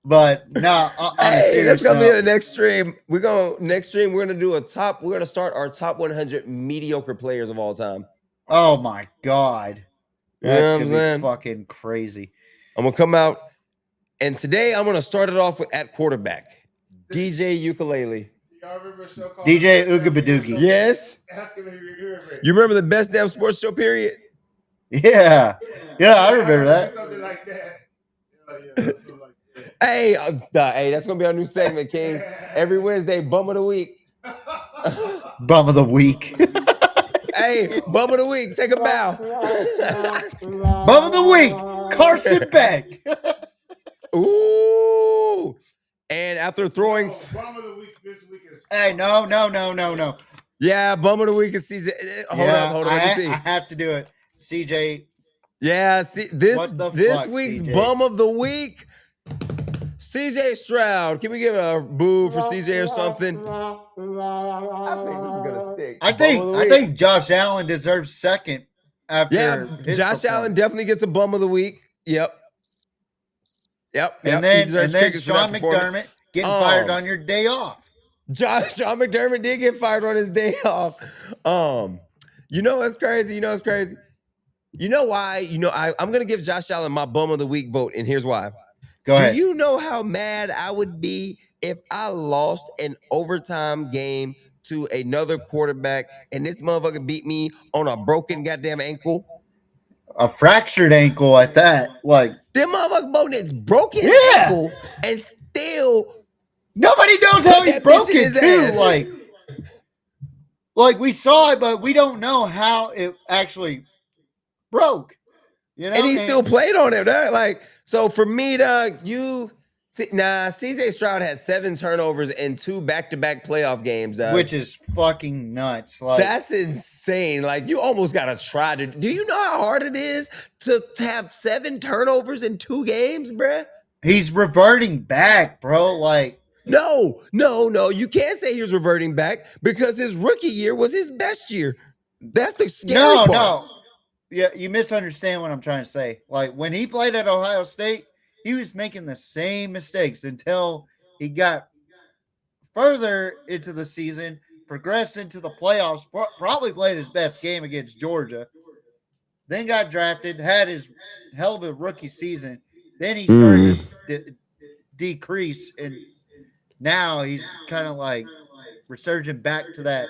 But no, on a Hey, serious that's gonna be note, the next stream. We're gonna do we're gonna start our top 100 mediocre players of all time. oh my god, You know that's what I'm gonna saying? be fucking crazy. I'm gonna come out, and today I'm gonna start it off at quarterback. DJ Ukulele. Y'all remember a show called DJ Best Damn Ooga Badoogie. Sports Show? Yes. Ask him if he remember it. You remember the best damn sports show period? Yeah, I remember that. Something like that. Yeah, something like that. Hey, hey, that's gonna be our new segment, King. Every Wednesday, bum of the week. Bum of the week. Hey, bum of the week. Take a bow. Bum of the week. Carson Beck. Ooh. And after throwing, Bum of the week this week is. Hey, no. yeah, bum of the week is CJ. Hold up. Let me see. I have to do it. CJ. Yeah, see this What the this fuck, week's CJ? bum of the week, CJ Stroud. Can we give a boo for CJ or something? I think this is gonna stick. I Bum of the week. think Josh Allen deserves second after Yeah, his Josh Allen definitely gets a bum of the week. Yep. And He then deserves triggers for that Sean performance. McDermott getting fired on your day off. Sean McDermott did get fired on his day off. You know what's crazy? You know why? I'm gonna give Josh Allen my bum of the week vote, and here's why. Go ahead. Do you know how mad I would be if I lost an overtime game to another quarterback and this motherfucker beat me on a broken goddamn ankle? A fractured ankle at that. Like, That motherfucker broke his broken ankle and still nobody knows put how he that broke bitch in it his too. ass. Like we saw it, but we don't know how it actually broke. You know, And he still played on it. Dog. Like, so for me, dog, CJ Stroud had 7 turnovers in 2 back-to-back playoff games, dog. which is fucking nuts. Like, That's insane. Like, you almost gotta try to. Do you know how hard it is to have 7 turnovers in 2 games, bruh? he's reverting back, bro. Like, No. You can't say he was reverting back because his rookie year was his best year. That's the scary part. No. Yeah, you misunderstand what I'm trying to say. Like when he played at Ohio State, he was making the same mistakes until he got further into the season, progressed into the playoffs, probably played his best game against Georgia, then got drafted, had his hell of a rookie season. Then he started to decrease, and now he's kind of like resurging back to that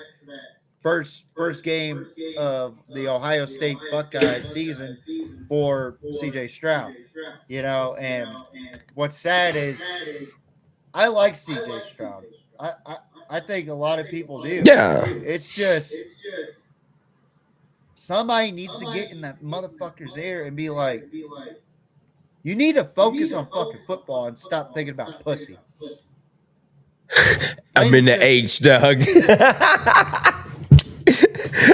first game of the Ohio State Buckeyes season for CJ Stroud. And what's sad is I like CJ Stroud. I think a lot of people do. Yeah. It's just somebody needs to get in that motherfucker's ear and be like, you need to focus on fucking football and stop thinking about pussy. I'm in the H, dog.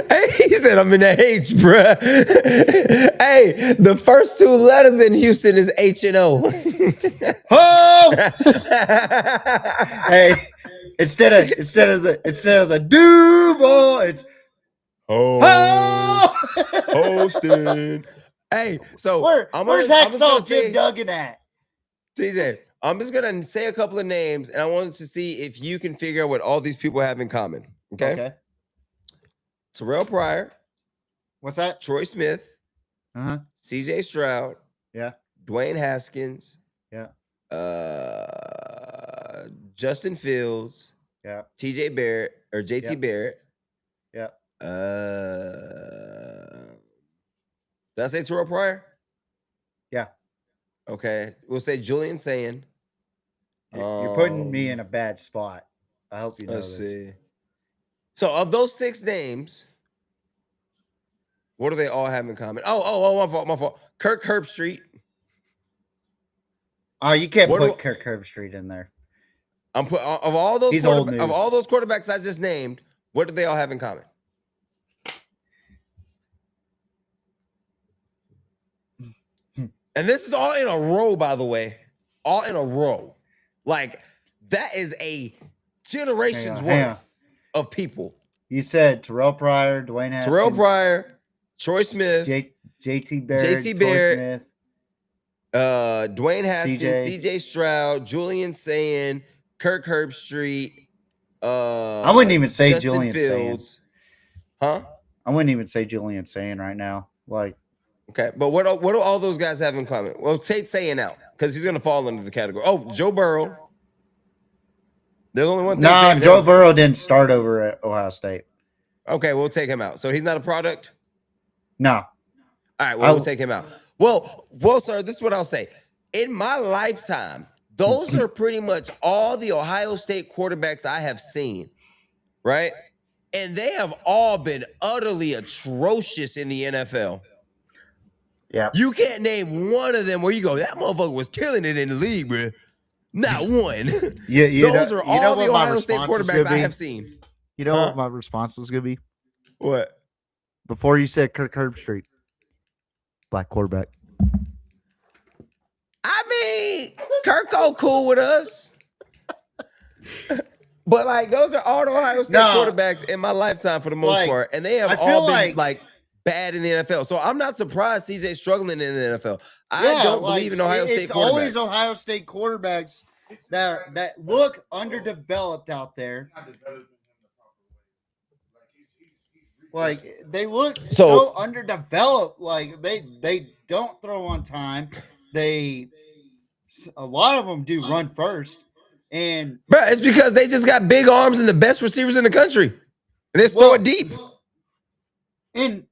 Hey, he said I'm in the H, bruh. Hey, the first 2 letters in Houston is H and O. Oh! Hey, instead of the Duval, it's Hosting. Hey, so where's Hacksaw Jim Duggan at? TJ, I'm just gonna say a couple of names, and I want to see if you can figure out what all these people have in common. Okay. Terrell Pryor. What's that? Troy Smith. CJ Stroud. Yeah. Dwayne Haskins. Yeah. Justin Fields. Yeah. TJ Barrett or JT Barrett. Yeah. Did I say Terrell Pryor? Yeah. Okay. We'll say Julian Sayin. You're putting me in a bad spot. I hope you know Let's this. see. So of those 6 names, what do they all have in common? Oh, my fault. Kirk Herbstreit. Oh, you can't put Kirk Herbstreit in there. I'm put of all those He's old news. of all those quarterbacks I just named, what do they all have in common? And this is all in a row, by the way. All in a row. Like, that is a generation's worth of people. You said Terrell Pryor, Dwayne Haskins. Terrell Pryor, Troy Smith. JT Barrett. Dwayne Haskins, CJ Stroud, Julian Sayin, Kirk Herbstreit. I wouldn't even say Justin Julian Fields. Huh? I wouldn't even say Julian Sayin right now. Like, okay, but what do all those guys have in common? Well, take Sayin out because he's gonna fall into the category. Oh, Joe Burrow. There's only one thing. Nah, Joe Burrow didn't start over at Ohio State. Okay, we'll take him out. So he's not a product? No. All right, well, we'll take him out. Well, sir, this is what I'll say. In my lifetime, those are pretty much all the Ohio State quarterbacks I have seen, right? And they have all been utterly atrocious in the NFL. Yeah. You can't name one of them where you go, that motherfucker was killing it in the league, bro. Not one. Those are all the Ohio State quarterbacks I have seen. You know what my response was going to be? What? Before you said Kirk Herbstreit, black quarterback. I mean, Kirko cool with us. But like those are all the Ohio State quarterbacks in my lifetime for the most part. And they have all been like bad in the NFL. So I'm not surprised CJ's struggling in the NFL. I don't believe in Ohio State quarterbacks. It's always Ohio State quarterbacks that look underdeveloped out there. Like they look so underdeveloped. Like they don't throw on time. A lot of them do run first. And bro, it's because they just got big arms and the best receivers in the country. And they just throw it deep. And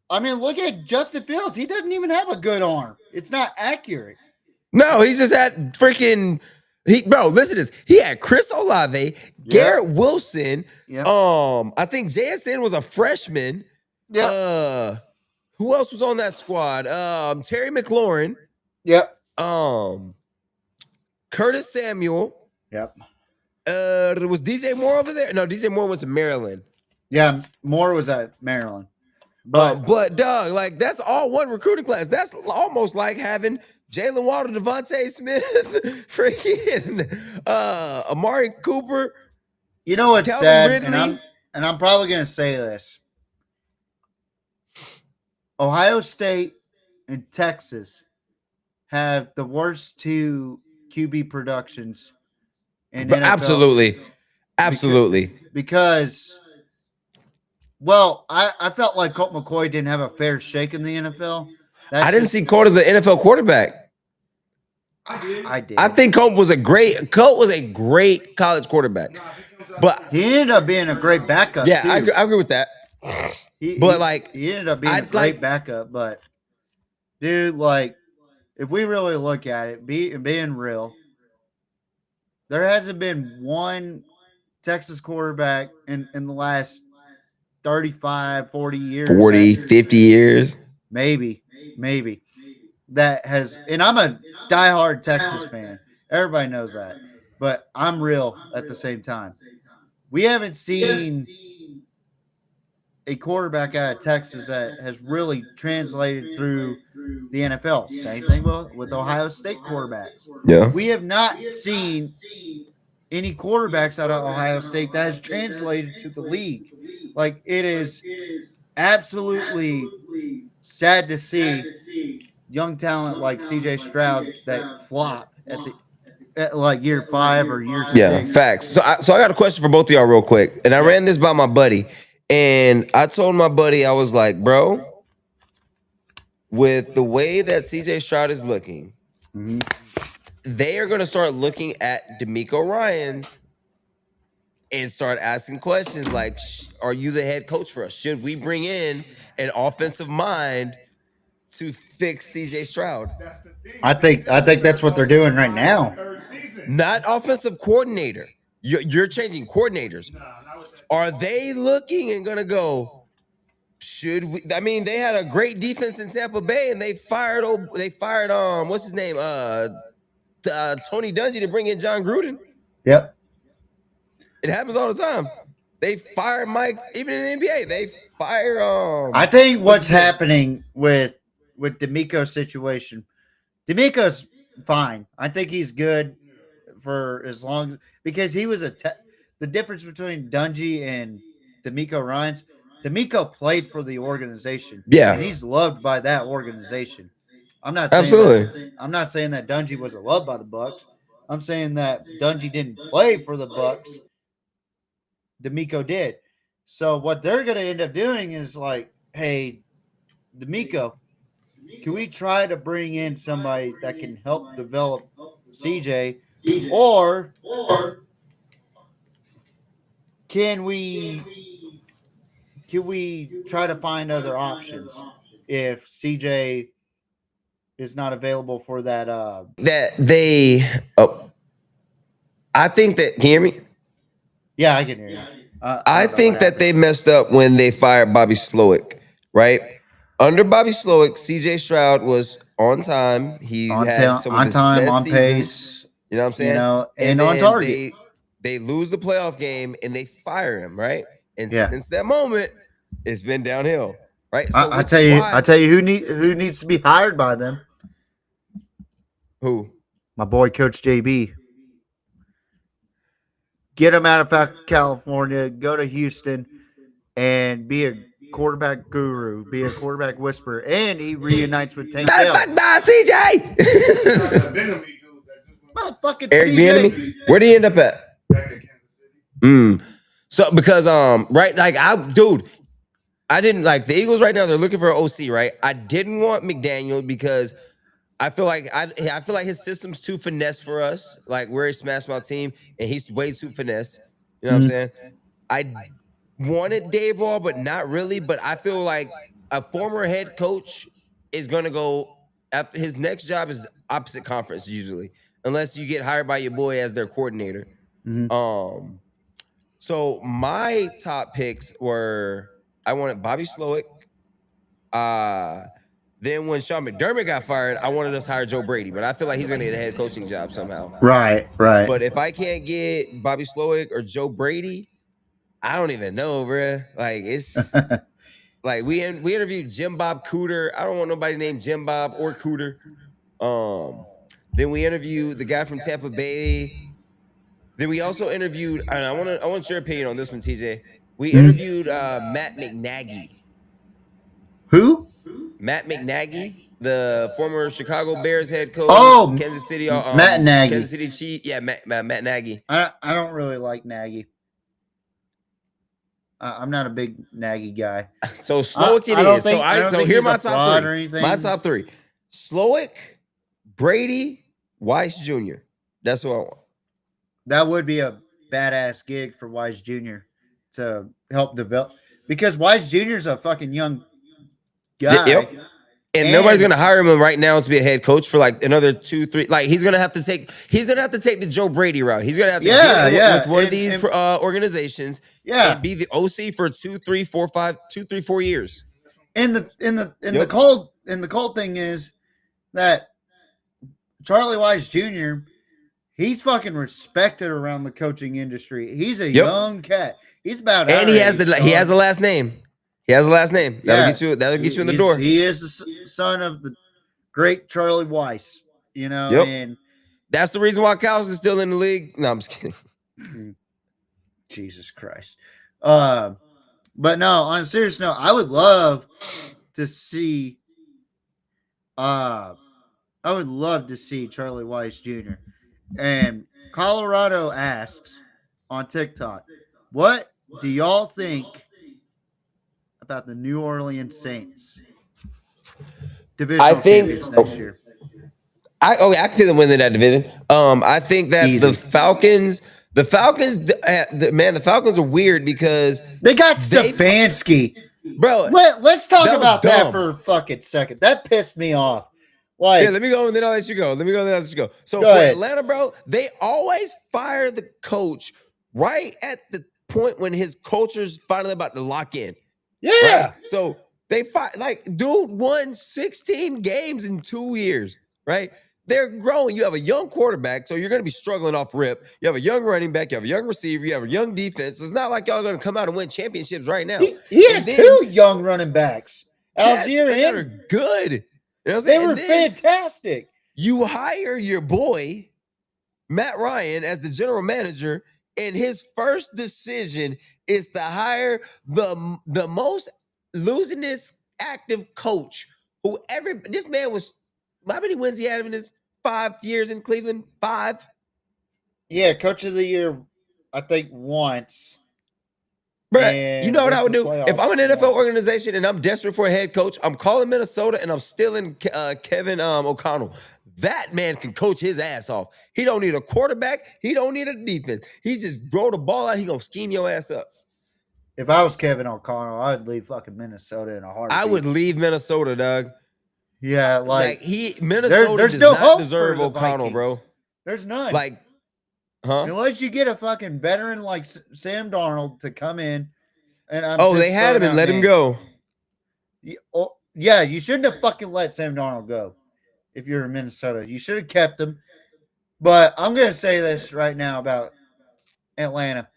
I mean, look at Justin Fields. He doesn't even have a good arm. It's not accurate. No, he just had freaking bro, listen to this. He had Chris Olave, Garrett Wilson. Yep. I think JSN was a freshman. Yeah. Who else was on that squad? Terry McLaurin. Yep. Curtis Samuel. Yep. Was DJ Moore over there? No, DJ Moore went to Maryland. Yeah, Moore was at Maryland. But dog, like that's all one recruiting class. That's almost like having Jalen Waddle, Devontae Smith, freaking Amari Cooper. You know what's sad, Ridley. and I'm probably gonna say this. Ohio State and Texas have the worst two QB productions in NFL. Absolutely. Because well, I felt like Colt McCoy didn't have a fair shake in the NFL. I didn't see Colt as an NFL quarterback. I did. I think Colt was a great college quarterback. But he ended up being a great backup. Yeah, too. I agree with that. He ended up being a great backup. But dude, like, if we really look at it, being real, there hasn't been one Texas quarterback in the last 35, 40 years. 40, 50 years. Maybe. That has, and I'm a diehard Texas fan. Everybody knows that. But I'm real at the same time. We haven't seen a quarterback out of Texas that has really translated through the NFL. Same thing with Ohio State quarterbacks. Yeah. We have not seen any quarterbacks out of Ohio State that has translated to the league. Like, it is absolutely sad to see young talent like CJ Stroud that flop at like year 5 or year 6. Yeah, facts. So I got a question for both of y'all real quick. And I ran this by my buddy. And I told my buddy, I was like, bro, with the way that CJ Stroud is looking, they are going to start looking at DeMeco Ryans and start asking questions like, are you the head coach for us? Should we bring in an offensive mind to fix CJ Stroud? I think that's what they're doing right now. Not offensive coordinator. You're changing coordinators. Are they looking and gonna go? Should we? I mean, they had a great defense in Tampa Bay, and they fired what's his name? Tony Dungy to bring in John Gruden. Yep. It happens all the time. They fire Mike, even in the NBA. They fire. I think what's happening with DeMeco's situation, DeMeco's fine. I think he's good for as long because he was the difference between Dungy and DeMeco Ryans. DeMeco played for the organization. Yeah, and he's loved by that organization. I'm not saying that Dungy wasn't loved by the Bucks. I'm saying that Dungy didn't play for the Bucks. DeMeco did. So what they're going to end up doing is like, hey, DeMeco, can we try to bring in somebody that can help develop CJ, or can we try to find other options? if CJ is not available for that. That they, I think that, can you hear me? Yeah, I can hear you. I don't know what think that happened. they messed up when they fired Bobby Slowick, right? Under Bobby Slowick, CJ Stroud was on time. He had some of On his time, best on seasons. pace, You know what I'm saying? and on then target. they lose the playoff game and they fire him, right? And Yeah. since that moment, it's been downhill, right? So I which tell is you, why who needs to be hired by them. who? My boy, Coach JB. Get him out of California, go to Houston, and be a quarterback guru, be a quarterback whisperer, and he reunites with Tank Dell. CJ. That Benjamin dude that just went Motherfucking Eric CJ. Bieniemy? Where did he end up at? back to Kansas City. So because right, like I didn't like the Eagles right now. They're looking for an OC, right? I didn't want McDaniel because I feel like his system's too finesse for us. Like we're a smash mouth team, and he's way too finesse. You know what I'm saying? I wanted Dayball, but not really. But I feel like a former head coach is gonna go after his next job is opposite conference usually, unless you get hired by your boy as their coordinator. So my top picks were I wanted Bobby Slowick. Then when Sean McDermott got fired, I wanted us to hire Joe Brady, but I feel like he's gonna get a head coaching job somehow. Right. But if I can't get Bobby Slowick or Joe Brady, I don't even know, bruh. Like it's like we interviewed Jim Bob Cooter. I don't want nobody named Jim Bob or Cooter. Then we interviewed the guy from Tampa Bay. Then we also interviewed, and I want your opinion on this one, TJ. We interviewed Matt McNaghy. Who? Matt McNaghy, the former Chicago Bears head coach. Oh, Kansas City. Matt Nagy. Kansas City Chiefs. Yeah, Matt Nagy. I don't really like Nagy. I'm not a big Nagy guy. So Slowick it is. So I don't hear my top three. Or anything. My top three: Slowick, Brady, Weiss Jr. That's what I want. That would be a badass gig for Wise Jr. to help develop, because Wise Jr. is a fucking young guy. Yep. And nobody's gonna hire him right now to be a head coach for like another 2-3. Like he's gonna have to take the Joe Brady route. He's gonna have to get with one of these organizations and be the OC for 2, 3, 4, 5, 2, 3, 4 years. And the cold thing is that Charlie Wise Jr. he's fucking respected around the coaching industry. He's a young cat. He's about and he has a last name. He has a last name. That'll get you in the door. He is the son of the great Charlie Weiss, and that's the reason why Cows is still in the league. No, I'm just kidding. Jesus Christ. But no, on a serious note, I would love to see Charlie Weiss Jr. And Colorado asks on TikTok, what do y'all think about the New Orleans Saints divisional champions next year? I can see them winning that division. I think that the Falcons, the Falcons are weird because they got Stefanski. Bro, let's talk about that for a fucking second. That pissed me off. Like, let me go and then I'll let you go. So for Atlanta, bro, they always fire the coach right at the point when his culture's finally about to lock in. Yeah. Right? So they dude won 16 games in 2 years, right? They're growing. You have a young quarterback, so you're going to be struggling off rip. You have a young running back. You have a young receiver. You have a young defense. It's not like y'all are going to come out and win championships right now. He had two young running backs. Algier and they're good. You know what I'm saying? They were fantastic. You hire your boy, Matt Ryan, as the general manager, and his first decision is to hire the most losingest active coach this man was. How many wins he had in his 5 years in Cleveland? 5. Yeah, coach of the year, I think once. Bruh, you know what I would do? If I'm an NFL organization and I'm desperate for a head coach, I'm calling Minnesota and I'm stealing Kevin O'Connell. That man can coach his ass off. He don't need a quarterback. He don't need a defense. He just throw the ball out. He gonna scheme your ass up. If I was Kevin O'Connell, I'd leave fucking Minnesota in a heartbeat. I would leave Minnesota, Doug. Yeah, Minnesota there's does no not hope deserve for the O'Connell, Vikings. bro. There's none. Like, huh? Unless you get a fucking veteran like Sam Darnold to come in, and They had him and let him go. Yeah, you shouldn't have fucking let Sam Darnold go. If you're in Minnesota, you should have kept him. But I'm gonna say this right now about Atlanta.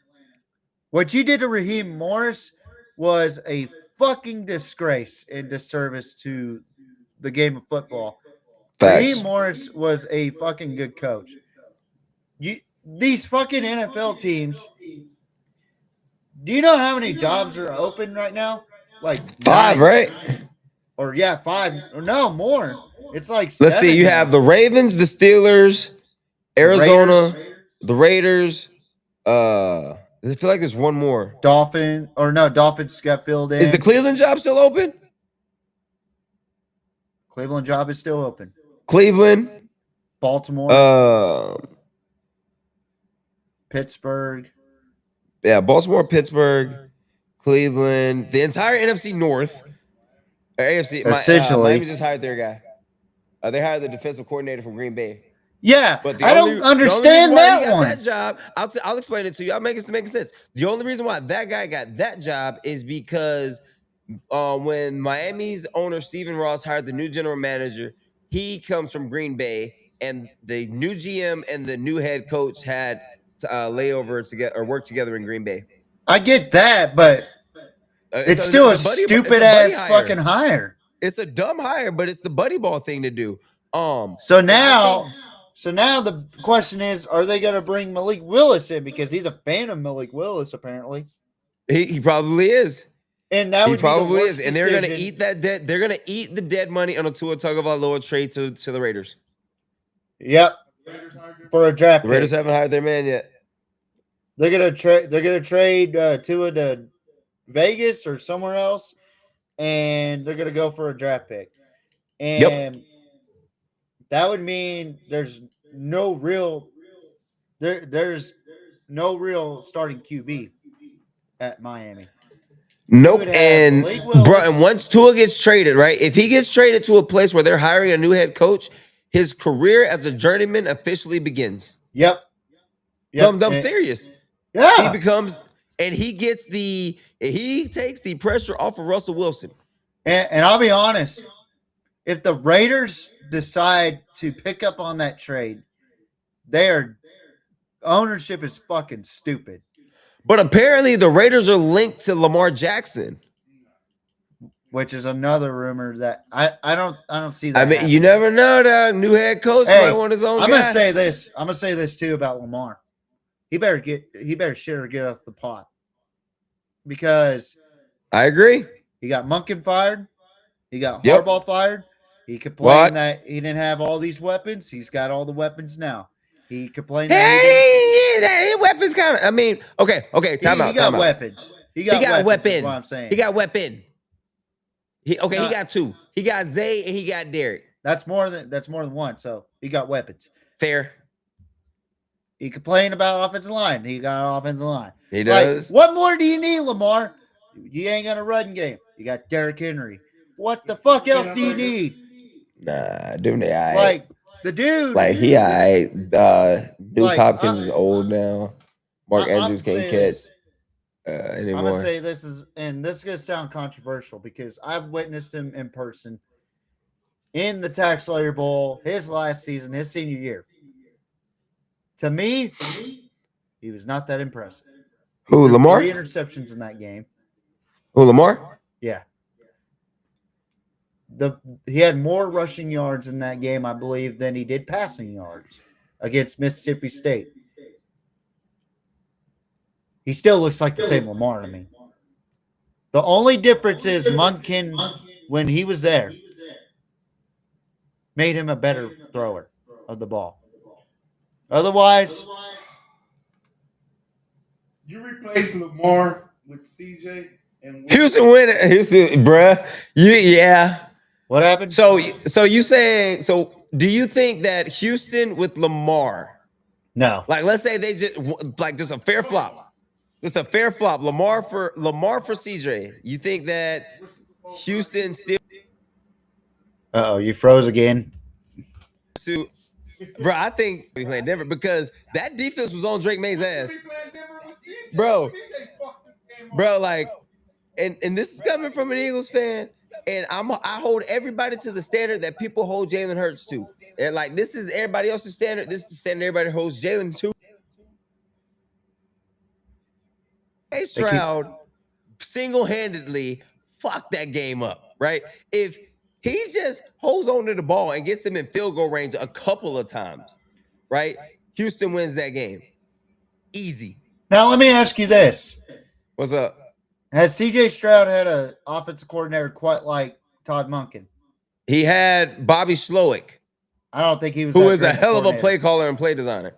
What you did to Raheem Morris was a fucking disgrace and disservice to the game of football. Facts. Raheem Morris was a fucking good coach. These fucking NFL teams. Do you know how many jobs are open right now? Like 5, 9. right? Or 5. Or no, more. It's like Let's 7 see. You now. have the Ravens, the Steelers, Arizona, the Raiders. I feel like there's one more. Dolphins got filled in. Is the Cleveland job still open? Cleveland job is still open. Cleveland, Baltimore, Pittsburgh. Yeah, Baltimore, Pittsburgh, Cleveland, the entire NFC North, or AFC. Essentially, Miami just hired their guy. They hired the defensive coordinator from Green Bay. Yeah, but I don't understand that one. That job, I'll explain it to you. I'll make it make sense. The only reason why that guy got that job is because when Miami's owner Stephen Ross hired the new general manager, he comes from Green Bay, and the new GM and the new head coach had layover together or work together in Green Bay. I get that, but it's still a stupid ass fucking hire. It's a dumb hire, but it's the buddy ball thing to do. So now the question is, are they going to bring Malik Willis in because he's a fan of Malik Willis apparently? He probably is. And that would probably is, and they're decision. going to eat that dead. They're going to eat the dead money on a Tua Tagovailoa trade to the Raiders. Yep, for a draft. The Raiders haven't hired their man yet. They're gonna trade. They're gonna trade Tua to Vegas or somewhere else, and they're gonna go for a draft pick. And that would mean there's no real there's no real starting QB at Miami. Nope. And once Tua gets traded, right? If he gets traded to a place where they're hiring a new head coach, his career as a journeyman officially begins. Yep. I'm serious. Yeah. He becomes, and he takes the pressure off of Russell Wilson. And I'll be honest, if the Raiders decide to pick up on that trade, their ownership is fucking stupid. But apparently the Raiders are linked to Lamar Jackson, which is another rumor that I don't see that. I mean, happening. You never know. The new head coach might want his own. I'm gonna say this too about Lamar. He better shit or get off the pot, because I agree. He got Munkin fired. He got Harbaugh fired. He complained that he didn't have all these weapons. He's got all the weapons now. He complained that weapons kind of. I mean, okay. Time out. He got weapons. He got weapon. What I'm saying. He got weapon. He got 2. He got Zay and he got Derek. That's more than one. So he got weapons. Fair. He complained about offensive line. He got offensive line. He does. What more do you need, Lamar? You ain't got a run game. You got Derrick Henry. What the fuck else do you need? Nah, dude. The dude. Duke Hopkins is old now. Mark Andrews can't catch anymore. I'm gonna say this is gonna sound controversial because I've witnessed him in person in the Tax Layer Bowl, his last season, his senior year. To me, he was not that impressive. Who, Lamar? 3 interceptions in that game. Who, Lamar? Yeah. He had more rushing yards in that game, I believe, than he did passing yards against Mississippi State. He still looks like the same Lamar to me. The only difference is Munkin, when he was there, made him a better thrower of the ball. Otherwise, you replace Lamar with CJ and Houston win. Houston, bruh. Yeah. What happened? So you saying? So do you think that Houston with Lamar? No. Like, let's say they just a fair flop. Just a fair flop. Lamar for CJ. You think that Houston still Uh-oh, you froze again. to bro? I think we playing Denver because that defense was on Drake May's ass, We playing Denver with CJ. bro. CJ fucked this game Bro, up. like, and this is coming from an Eagles fan, and I hold everybody to the standard that people hold Jalen Hurts to. And like, this is everybody else's standard. This is the standard everybody holds Jalen to. Hey, Stroud single-handedly fucked that game up, right? If he just holds on to the ball and gets them in field goal range a couple of times, right? Houston wins that game. Easy. Now let me ask you this. What's up? Has CJ Stroud had an offensive coordinator quite like Todd Monken? He had Bobby Slowick, I don't think he was. who is a hell of a play caller and play designer.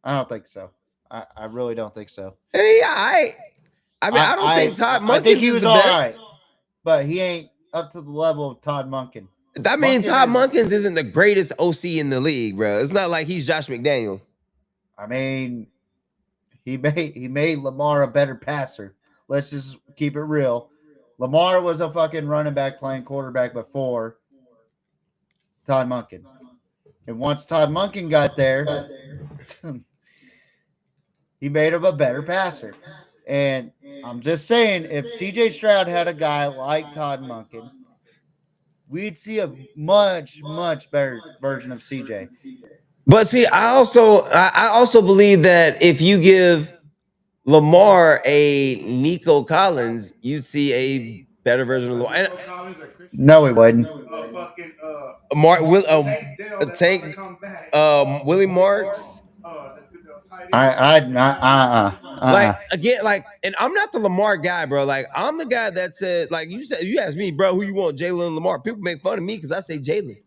I don't think so. I really don't think so. And I don't think Todd Monken I think he is was the all best. right, but he ain't up to the level of Todd Monken. I mean, Todd is- Munkins isn't the greatest OC in the league, bro. It's not like he's Josh McDaniels. I mean, he made Lamar a better passer. Let's just keep it real. Lamar was a fucking running back playing quarterback before Todd Monken. And once Todd Monken got there, he made him a better passer. And I'm just saying, if CJ Stroud had a guy like Todd Monken, we'd see a much, much better version of CJ. But see, I also believe that if you give Lamar a Nico Collins, you'd see a better version of Lamar. And Collins or Christian, No, he wouldn't. fucking Tank Dale that Tank, doesn't come back. Willie Marks. The tight end. I'd not. Like again, like, and I'm not the Lamar guy, bro. Like, I'm the guy that said, like, you asked me, bro, who you want, Jalen and Lamar? People make fun of me because I say Jalen,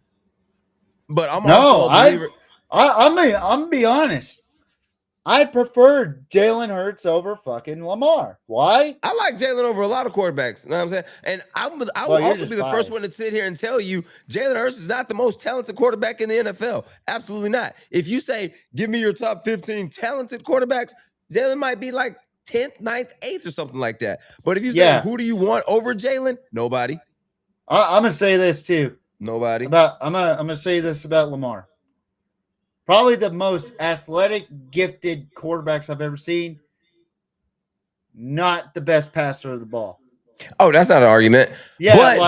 but I'm also a believer. I'm gonna be honest. I prefer Jalen Hurts over fucking Lamar. Why? I like Jalen over a lot of quarterbacks. You know what I'm saying? And I will Well, you're also just be the first biased. one to sit here and tell you Jalen Hurts is not the most talented quarterback in the NFL. Absolutely not. If you say, give me your top 15 talented quarterbacks, Jalen might be like 10th, 9th, 8th or something like that. But if you say, Yeah. who do you want over Jalen? Nobody. I'm gonna say this too. Nobody. I'm gonna say this about Lamar. Probably the most athletic, gifted quarterbacks I've ever seen. Not the best passer of the ball. Oh, that's not an argument. Yeah, But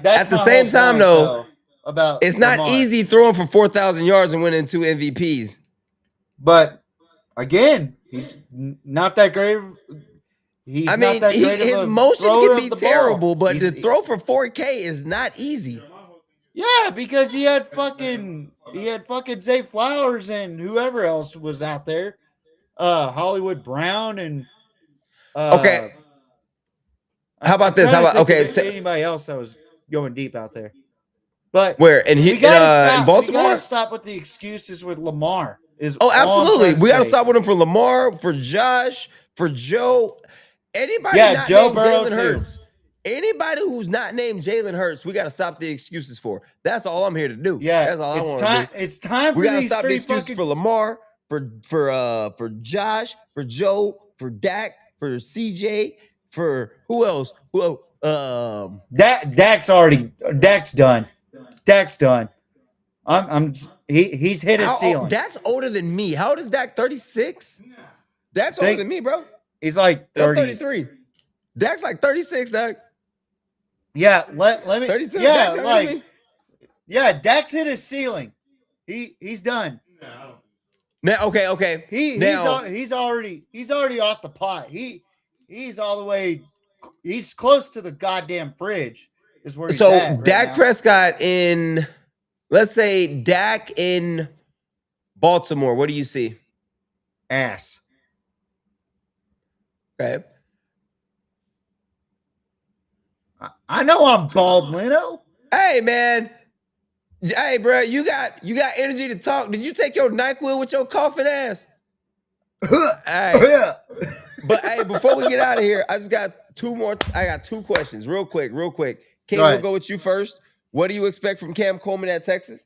that's at the my same whole time, point, though, about it's not Lamar. easy throwing for 4,000 yards and winning 2 MVPs. But again, he's not that great. He's not that great his of a motion thrower can be of the terrible, ball. but to throw for 4K is not easy. Yeah, because he had fucking Zay Flowers and whoever else was out there, Hollywood Brown and Okay. How about this? How about anybody else that was going deep out there? But where in we gotta stop. in Baltimore? We gotta stop with the excuses with Lamar. Oh, absolutely. We got to stop. stop with him for Lamar, for Josh, for Joe. Anybody Yeah, not Joe named Burrow Jalen too. Hurts. Anybody who's not named Jalen Hurts, we got to stop the excuses for. That's all I'm here to do. Yeah, that's all I want time. to do. It's time for We got to these stop the three excuses fucking. for Lamar, for Josh, for Joe, for Dak, for CJ, for who else? Dak's done. Dak's done. He's hit his ceiling. Dak's older than me. How old is Dak? 36? Dak's older than me, bro. He's like 30. 30. 33. Dak's like 36, Dak. Yeah, let me 32. Yeah, Dak's younger than me. yeah, Dak's hit his ceiling. He's done. Now, okay. He's already off the pot. He's all the way. He's close to the goddamn fridge. Is where he's at right Dak now. Prescott in, let's say Dak in Baltimore. What do you see? Ass. Okay. I know I'm bald, Leno. Hey, man. Hey, bro, you got energy to talk. Did you take your NyQuil with your coughing ass? Hey. But hey, before we get out of here, I got two questions, real quick. King, we'll go with you first. What do you expect from Cam Coleman at Texas?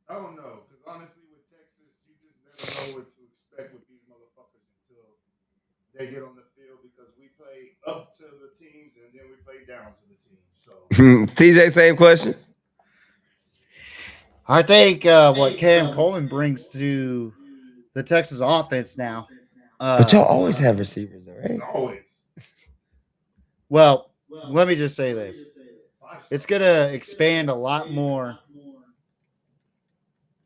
I don't know, because honestly, with Texas, respect with these motherfuckers until they get on the field because we play up to the teams and then we play down to the teams. So TJ, same question. I think what Cam Coleman brings to the Texas offense now. But y'all always have receivers, right? always. Well, let me just say this. It's going to expand a lot more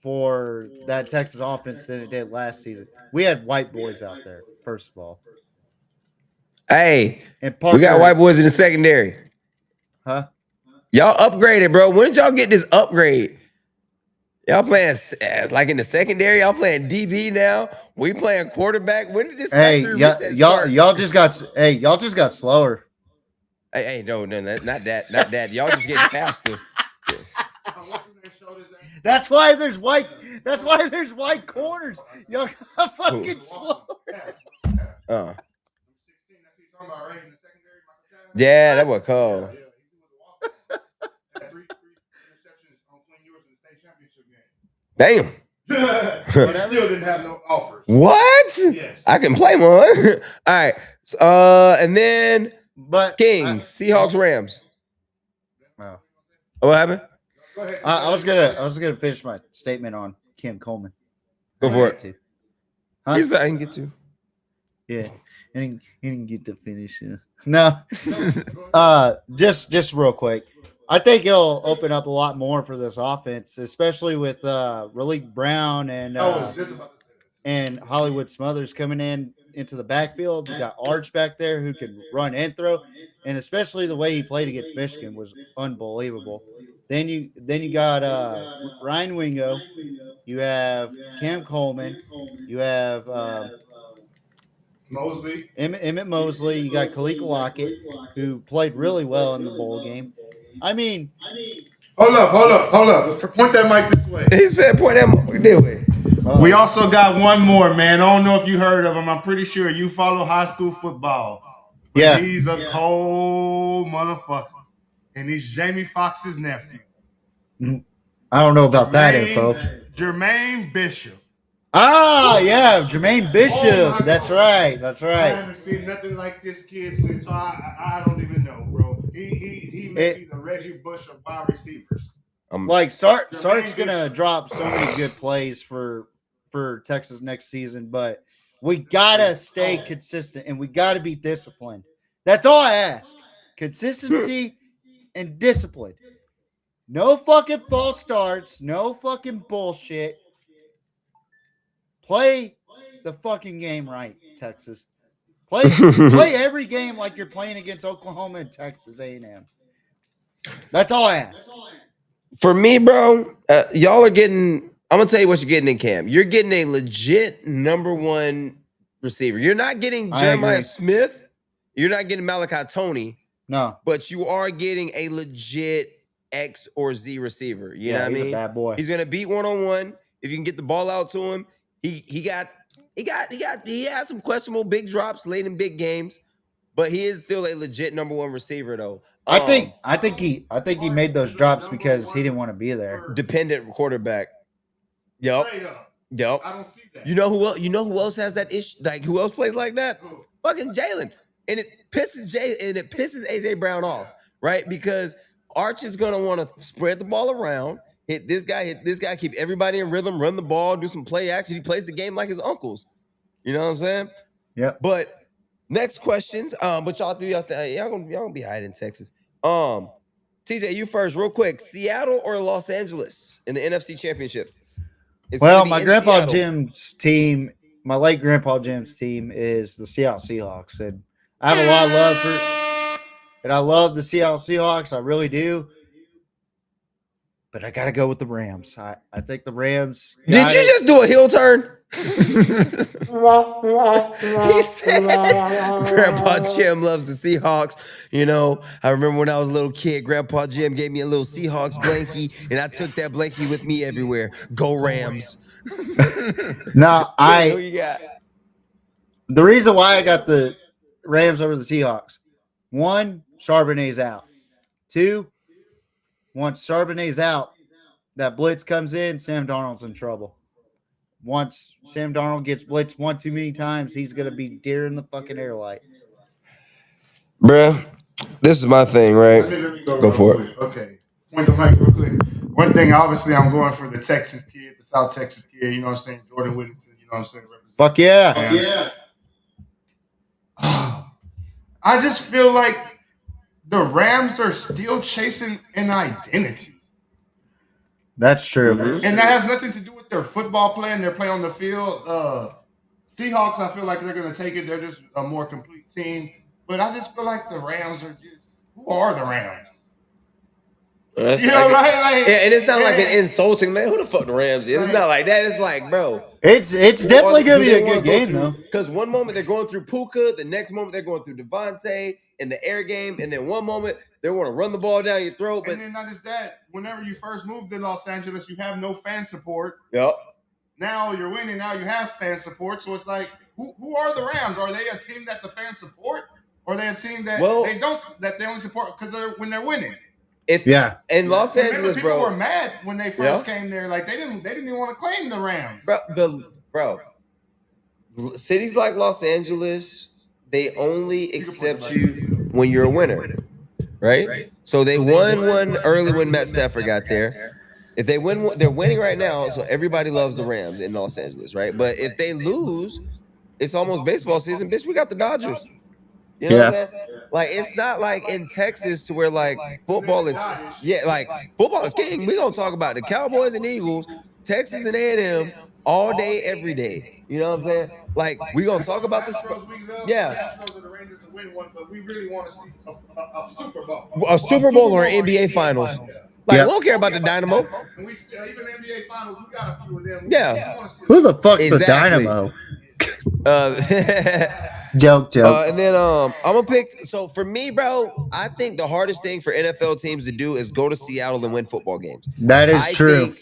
for that Texas offense than it did last season. We had white boys out there, first of all. Hey, And we got white boys in the secondary. Huh? Y'all upgraded, bro. When did y'all get this upgrade? Y'all playing like in the secondary. Y'all playing DB now. We playing quarterback. When did this factory reset start? Y'all just got slower. Hey, no, not that. Y'all just getting faster. That's why there's white. That's why there's white corners. Y'all got fucking slower. Yeah, that was cold. Damn. Still didn't have no offers. What? Yes. I can play one. All right. And then Kings, Seahawks, Rams. Wow. What happened? Go ahead. I was gonna finish my statement on Cam Coleman. Go for it. Huh? He said I can get you. Yeah. He didn't get to finish. No. Just real quick. I think it'll open up a lot more for this offense, especially with Raleek Brown and Hollywood Smothers coming into the backfield. You got Arch back there who can run and throw, and especially the way he played against Michigan was unbelievable. Then you got Ryan Wingo, you have Cam Coleman, you have Mosley. Emmett Mosley, you got Khaliqa Lockett, who played really well in the bowl game. I mean, hold up. Point that mic this way. He said point that mic this way. We also got one more, man. I don't know if you heard of him. I'm pretty sure you follow high school football. But yeah, he's a cold motherfucker. And he's Jamie Foxx's nephew. I don't know about that info. Jermaine Bishop. Ah, yeah, Jermaine Bishop. That's right. I haven't seen nothing like this kid since, so I don't even know, bro. He may be the Reggie Bush of wide receivers. Like Sark's gonna drop so many good plays for Texas next season, but we gotta stay consistent and we gotta be disciplined. That's all I ask: consistency and discipline. No fucking false starts. No fucking bullshit. Play the fucking game right, Texas. Play every game like you're playing against Oklahoma and Texas A&M. That's all I ask. For me, bro, y'all are getting. I'm gonna tell you what you're getting in camp. You're getting a legit number one receiver. You're not getting Jeremiah Smith. You're not getting Malachi Tony. No, but you are getting a legit X or Z receiver. You know what I mean? He's a bad boy. He's gonna beat 1-on-1 if you can get the ball out to him. He had some questionable big drops late in big games, but he is still a legit number one receiver though. I think he made those drops because he didn't want to be there. Dependent quarterback. Yep. I don't see that. You know who else has that issue? Like who else plays like that? Fucking Jalen. And it pisses AJ Brown off, right? Because Arch is gonna want to spread the ball around, hit this guy, keep everybody in rhythm, run the ball, do some play action. He plays the game like his uncles. You know what I'm saying? Yeah. But next questions. But y'all gonna be hiding in Texas. TJ, you first, real quick. Seattle or Los Angeles in the NFC Championship? Well, my grandpa Jim's team, my late grandpa Jim's team is the Seattle Seahawks, and I have a lot of love for, and I love the Seattle Seahawks. I really do. But I gotta go with the Rams. I think the Rams. Did you just do a heel turn? He said, Grandpa Jim loves the Seahawks. You know, I remember when I was a little kid, Grandpa Jim gave me a little Seahawks blankie, and I took that blankie with me everywhere. Go Rams. No, Who you got? The reason why I got the Rams over the Seahawks, one, Charbonnet's out. Two, once Charbonnet's out, that blitz comes in, Sam Darnold's in trouble. once Sam Darnold gets blitzed one too many times, he's gonna be deer in the fucking air lights. Bruh, this is my thing, right? Let me go Go real for quick. it. Okay. Point the mic real quick. One thing, obviously, I'm going for the Texas kid, the South Texas kid. You know what I'm saying? Jordan Whittington. You know what I'm saying? Fuck yeah. Yeah. I just feel like the Rams are still chasing an identity. That's true. And that has nothing to do with their football play and their play on the field. Seahawks, I feel like they're going to take it. They're just a more complete team. But I just feel like the Rams are just, who are the Rams? That's You know, like, right? Like, yeah, and it's not like an insulting, man. Who the fuck the Rams is? It's not like that. It's like, bro. It's definitely gonna be a good game though. Because one moment they're going through Puka, the next moment they're going through Devontae in the air game, and then one moment they want to run the ball down your throat. But and then not just that, whenever you first moved to Los Angeles, you have no fan support. yep. Now you're winning. Now you have fan support. So it's like, who are the Rams? Are they a team that the fans support, or are they a team that they only support because when they're winning? In Los Angeles, people bro, were mad when they first came there. Like they didn't even want to claim the Rams. Bro, cities like Los Angeles, they only accept you when you're a winner, right? So they won one early when Matt Stafford got there. If they win, they're winning right now, so everybody loves the Rams in Los Angeles, right? But if they lose, it's almost baseball season. Bitch, we got the Dodgers. You know what I'm saying? Like it's not like in Texas to where like football is like football is king. We gonna talk about the Cowboys and Eagles, Texas and A&M all day, every day. You know what I'm saying? Like we gonna talk about this. Yeah. But we really want to see a Super Bowl. A Super Bowl or an NBA Finals. Like we don't care about the Dynamo. And we even NBA Finals, we got a few of them. Yeah. Who the fuck's the Dynamo? Joke. And then I'm gonna pick. So for me, bro, I think the hardest thing for NFL teams to do is go to Seattle and win football games. That is true. Think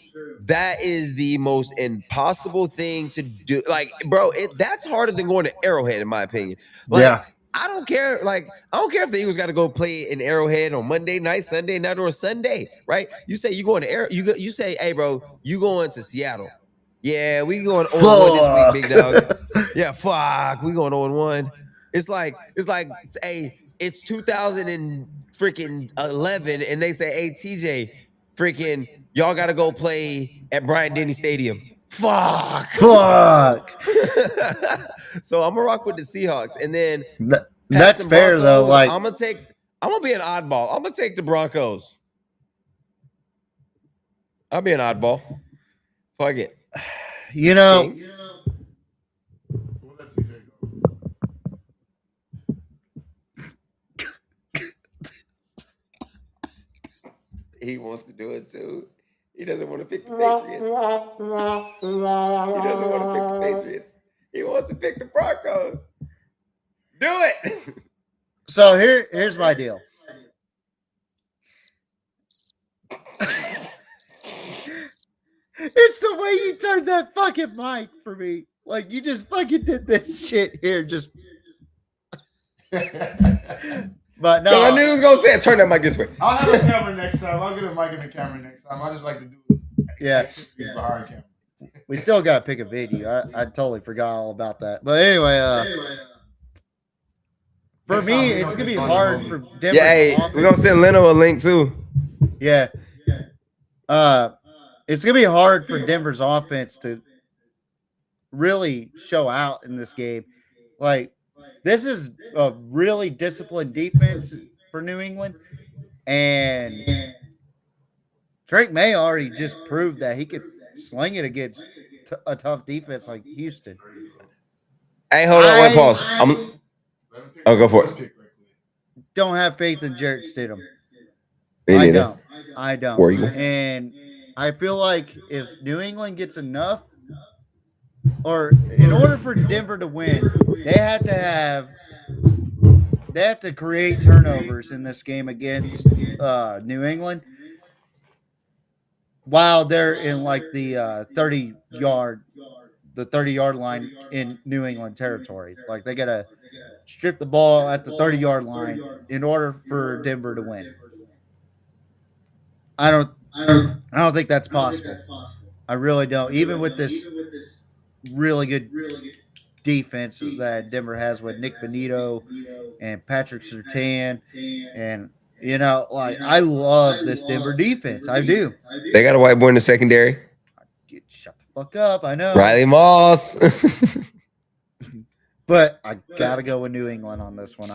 that is the most impossible thing to do. Like, bro, that's harder than going to Arrowhead, in my opinion. Like, I don't care. Like, I don't care if the Eagles got to go play in Arrowhead on Monday night, Sunday night, or Sunday, right? You say you going to you say, hey, bro, you going to Seattle? Yeah, we going 0-1 this week, big dog. Yeah, fuck, we going 0-1. It's like, hey, it's 2011, and they say, hey, TJ, freaking, y'all got to go play at Bryant-Denny Stadium. Fuck. So I'm gonna rock with the Seahawks, and then that's fair Broncos, though. Like I'm gonna be an oddball. I'm gonna take the Broncos. I'll be an oddball. Fuck it. You know. He wants to do it too. He doesn't want to pick the Patriots. He doesn't want to pick the Patriots. He wants to pick the Broncos. Do it. So here's my deal. It's the way you turned that fucking mic for me. Like you just fucking did this shit here. Just. But no, I knew he was gonna say it. Turn that mic this way. I'll have a camera next time. I'll get a mic and a camera next time. I just like to do it. Yeah. Behind camera. We still gotta pick a video. I totally forgot all about that. But anyway, for me, it's gonna be hard for Denver. Yeah, hey, we're gonna send Leno a link too. Yeah. It's gonna be hard for Denver's offense to really show out in this game. Like, this is a really disciplined defense for New England, and Drake May already just proved that he could sling it against a tough defense like Houston. Hey, hold on, wait, pause. Go for it. Don't have faith in Jarrett Stidham. I don't. Where you? And I feel like if New England gets enough, or in order for Denver to win, they have to create turnovers in this game against New England while they're in like the 30-yard line in New England territory. Like they gotta strip the ball at the 30-yard line in order for Denver to win. I don't think that's possible. I really don't. Even with this really good defense that Denver has with Nick Benito and Patrick Surtain. And, like, I love this Denver defense. I do. They got a white boy in the secondary. Shut the fuck up. I know. Riley Moss. But I got to go with New England on this one.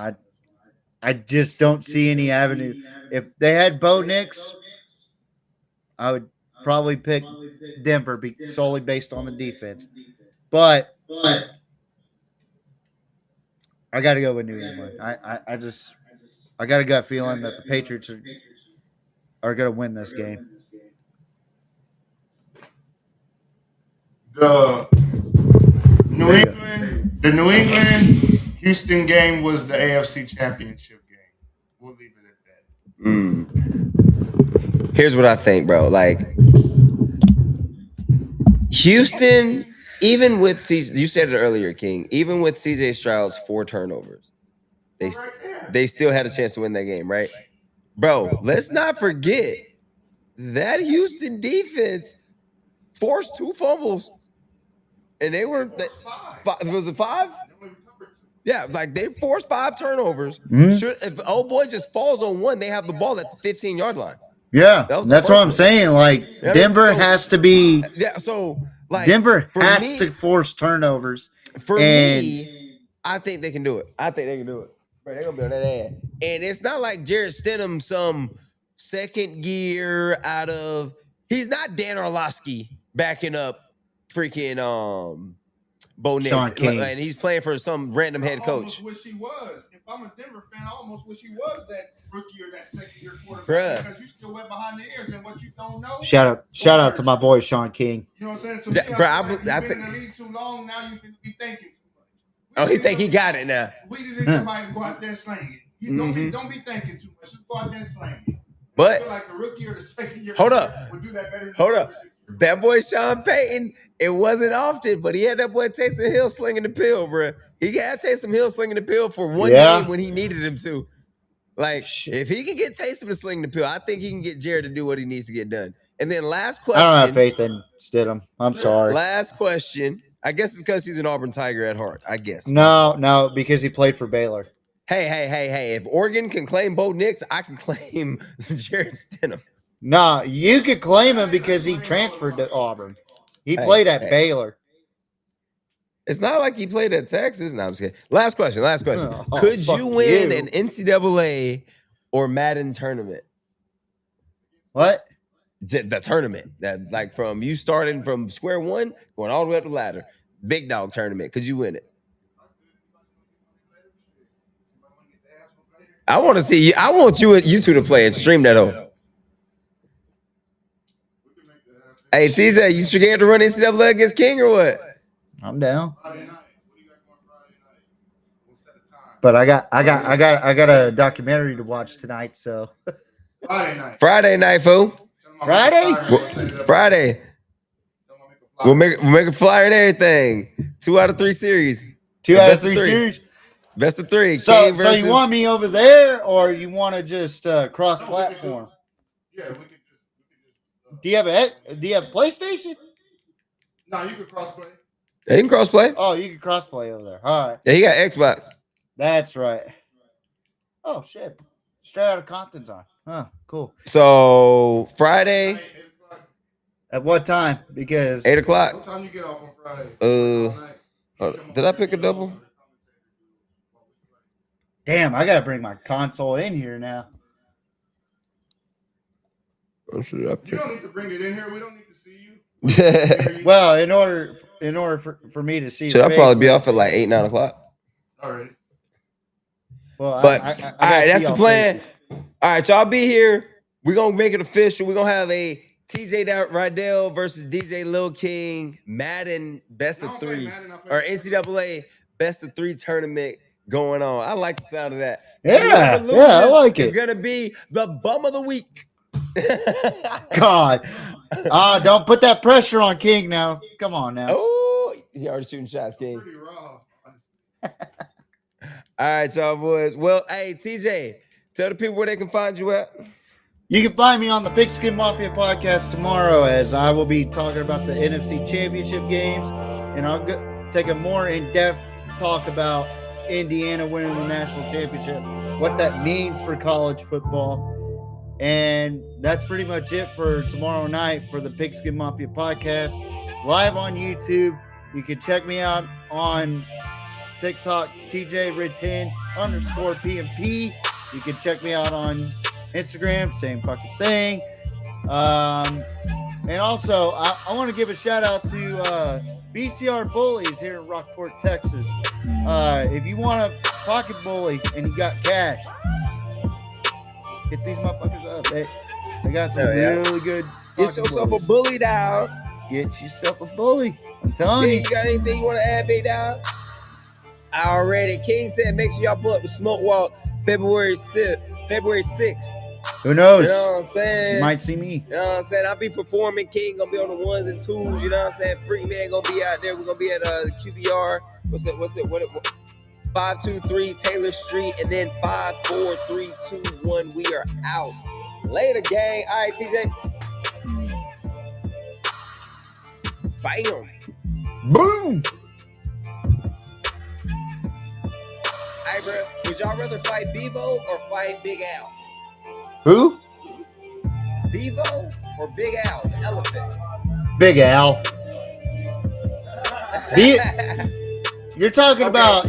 I just don't see any avenue. If they had Bo Nix, I would probably pick Denver solely based on the defense. But I got to go with New England. I got a gut feeling that the Patriots are going to win this game. The New England Houston game was the AFC Championship game. We'll leave it at that. Here's what I think, bro. Like Houston, even with CJ, you said it earlier, King. Even with CJ Stroud's 4 turnovers, they still had a chance to win that game, right? Bro, let's not forget that Houston defense forced 2 fumbles, and they were was it 5? Yeah, like they forced 5 turnovers. If old boy just falls on one, they have the ball at the 15-yard line. Yeah, that's what I'm saying. Like, Denver has to be. Yeah, so like Denver has to force turnovers. For me, I think they can do it. Bro, they're gonna be on that ass. And it's not like Jared Stidham, some second year out of. He's not Dan Orlovsky backing up freaking Bo Nix, and he's playing for some random head coach. I almost wish he was. If I'm a Denver fan, I almost wish he was that rookie or that second year quarterback, because you still wet behind the ears, and what you don't know. Shout out to my boy Sean King. You know what I'm saying? So I think in the league too long now. You finna be thinking too much. He think he got it now. We just need somebody to go out there and slang it. You don't be thinking too much. Just go out there and slang it. But I feel like the rookie or the second year hold up, would do that better. Hold up. That boy Sean Payton, it wasn't often, but he had that boy Taysom Hill slinging the pill, bro. He had Taysom Hill slinging the pill for one game when he needed him to. Like, if he can get Taysom to sling the pill, I think he can get Jared to do what he needs to get done. And then last question. I don't have faith in Stidham. I'm sorry. Last question. I guess it's because he's an Auburn Tiger at heart, I guess. No, because he played for Baylor. Hey. If Oregon can claim Bo Nix, I can claim Jared Stidham. No, you could claim him because he transferred to Auburn. He played at Baylor. It's not like he played at Texas. No, I'm just kidding. Last question. Could you win an NCAA or Madden tournament? What? The tournament. That, like, from you starting from square one, going all the way up the ladder. Big dog tournament. Could you win it? I want to see you. I want you two to play and stream that over. Hey, TJ, you scared to run NCAA against King or what? I'm down. But I got a documentary to watch tonight, so. Friday night, fool. Friday. We'll make a flyer and everything. 2 out of 3 series. 2 out of 3 series. Best of 3. So you want me over there, or you want to just cross-platform? Yeah, we could just. Do you have a PlayStation? No, you can cross-play. Yeah, you can cross-play. Oh, you can cross-play over there. All right. Yeah, he got Xbox. That's right. Oh, shit. Straight out of Compton time. Huh, cool. So, Friday. At what time? Because 8 o'clock. What time you get off on Friday? Did I pick a double? Damn, I got to bring my console in here now. You don't need to bring it in here. We don't need to see you. Well, in order for me to see, Should I probably be off at like 8, 9 o'clock? All right. Well, but all right, that's the plan. All right, y'all be here. We're gonna make it official. We're gonna have a TJ Riddell versus DJ Lil King Madden best of 3 or NCAA best of 3 tournament going on. I like the sound of that. Yeah, I like it. It's gonna be the bum of the week. God, don't put that pressure on King now. Come on now. Oh, he already shooting shots, King. Pretty raw. All right, y'all boys. Well, hey, TJ, tell the people where they can find you at. You can find me on the Pigskin Mafia podcast tomorrow, as I will be talking about the NFC Championship games. and I'll take a more in-depth talk about Indiana winning the national championship, what that means for college football. And that's pretty much it for tomorrow night for the Pigskin Mafia podcast, live on YouTube. You can check me out on TikTok, TJ_Ridin_PMP. You can check me out on Instagram, same fucking thing. And also, I want to give a shout out to BCR Bullies here in Rockport, Texas. If you want a pocket bully and you got cash, hit these motherfuckers up. They got some really good. Get yourself a bully down. Get yourself a bully. I'm telling you. You got anything you want to add, big down? Already. King said, make sure y'all pull up the Smoke Walk February 6th. Who knows? You know what I'm saying? You might see me. You know what I'm saying? I'll be performing. King gonna be on the 1s and 2s. You know what I'm saying? Freak Man gonna be out there. We're gonna be at QBR. What's it? 523 Taylor Street, and then 54321. We are out. Later, gang. All right, TJ. Bam. Boom. Hey, bro, would y'all rather fight Bevo or fight Big Al? Who? Bevo or Big Al, the elephant? Big Al. You're talking about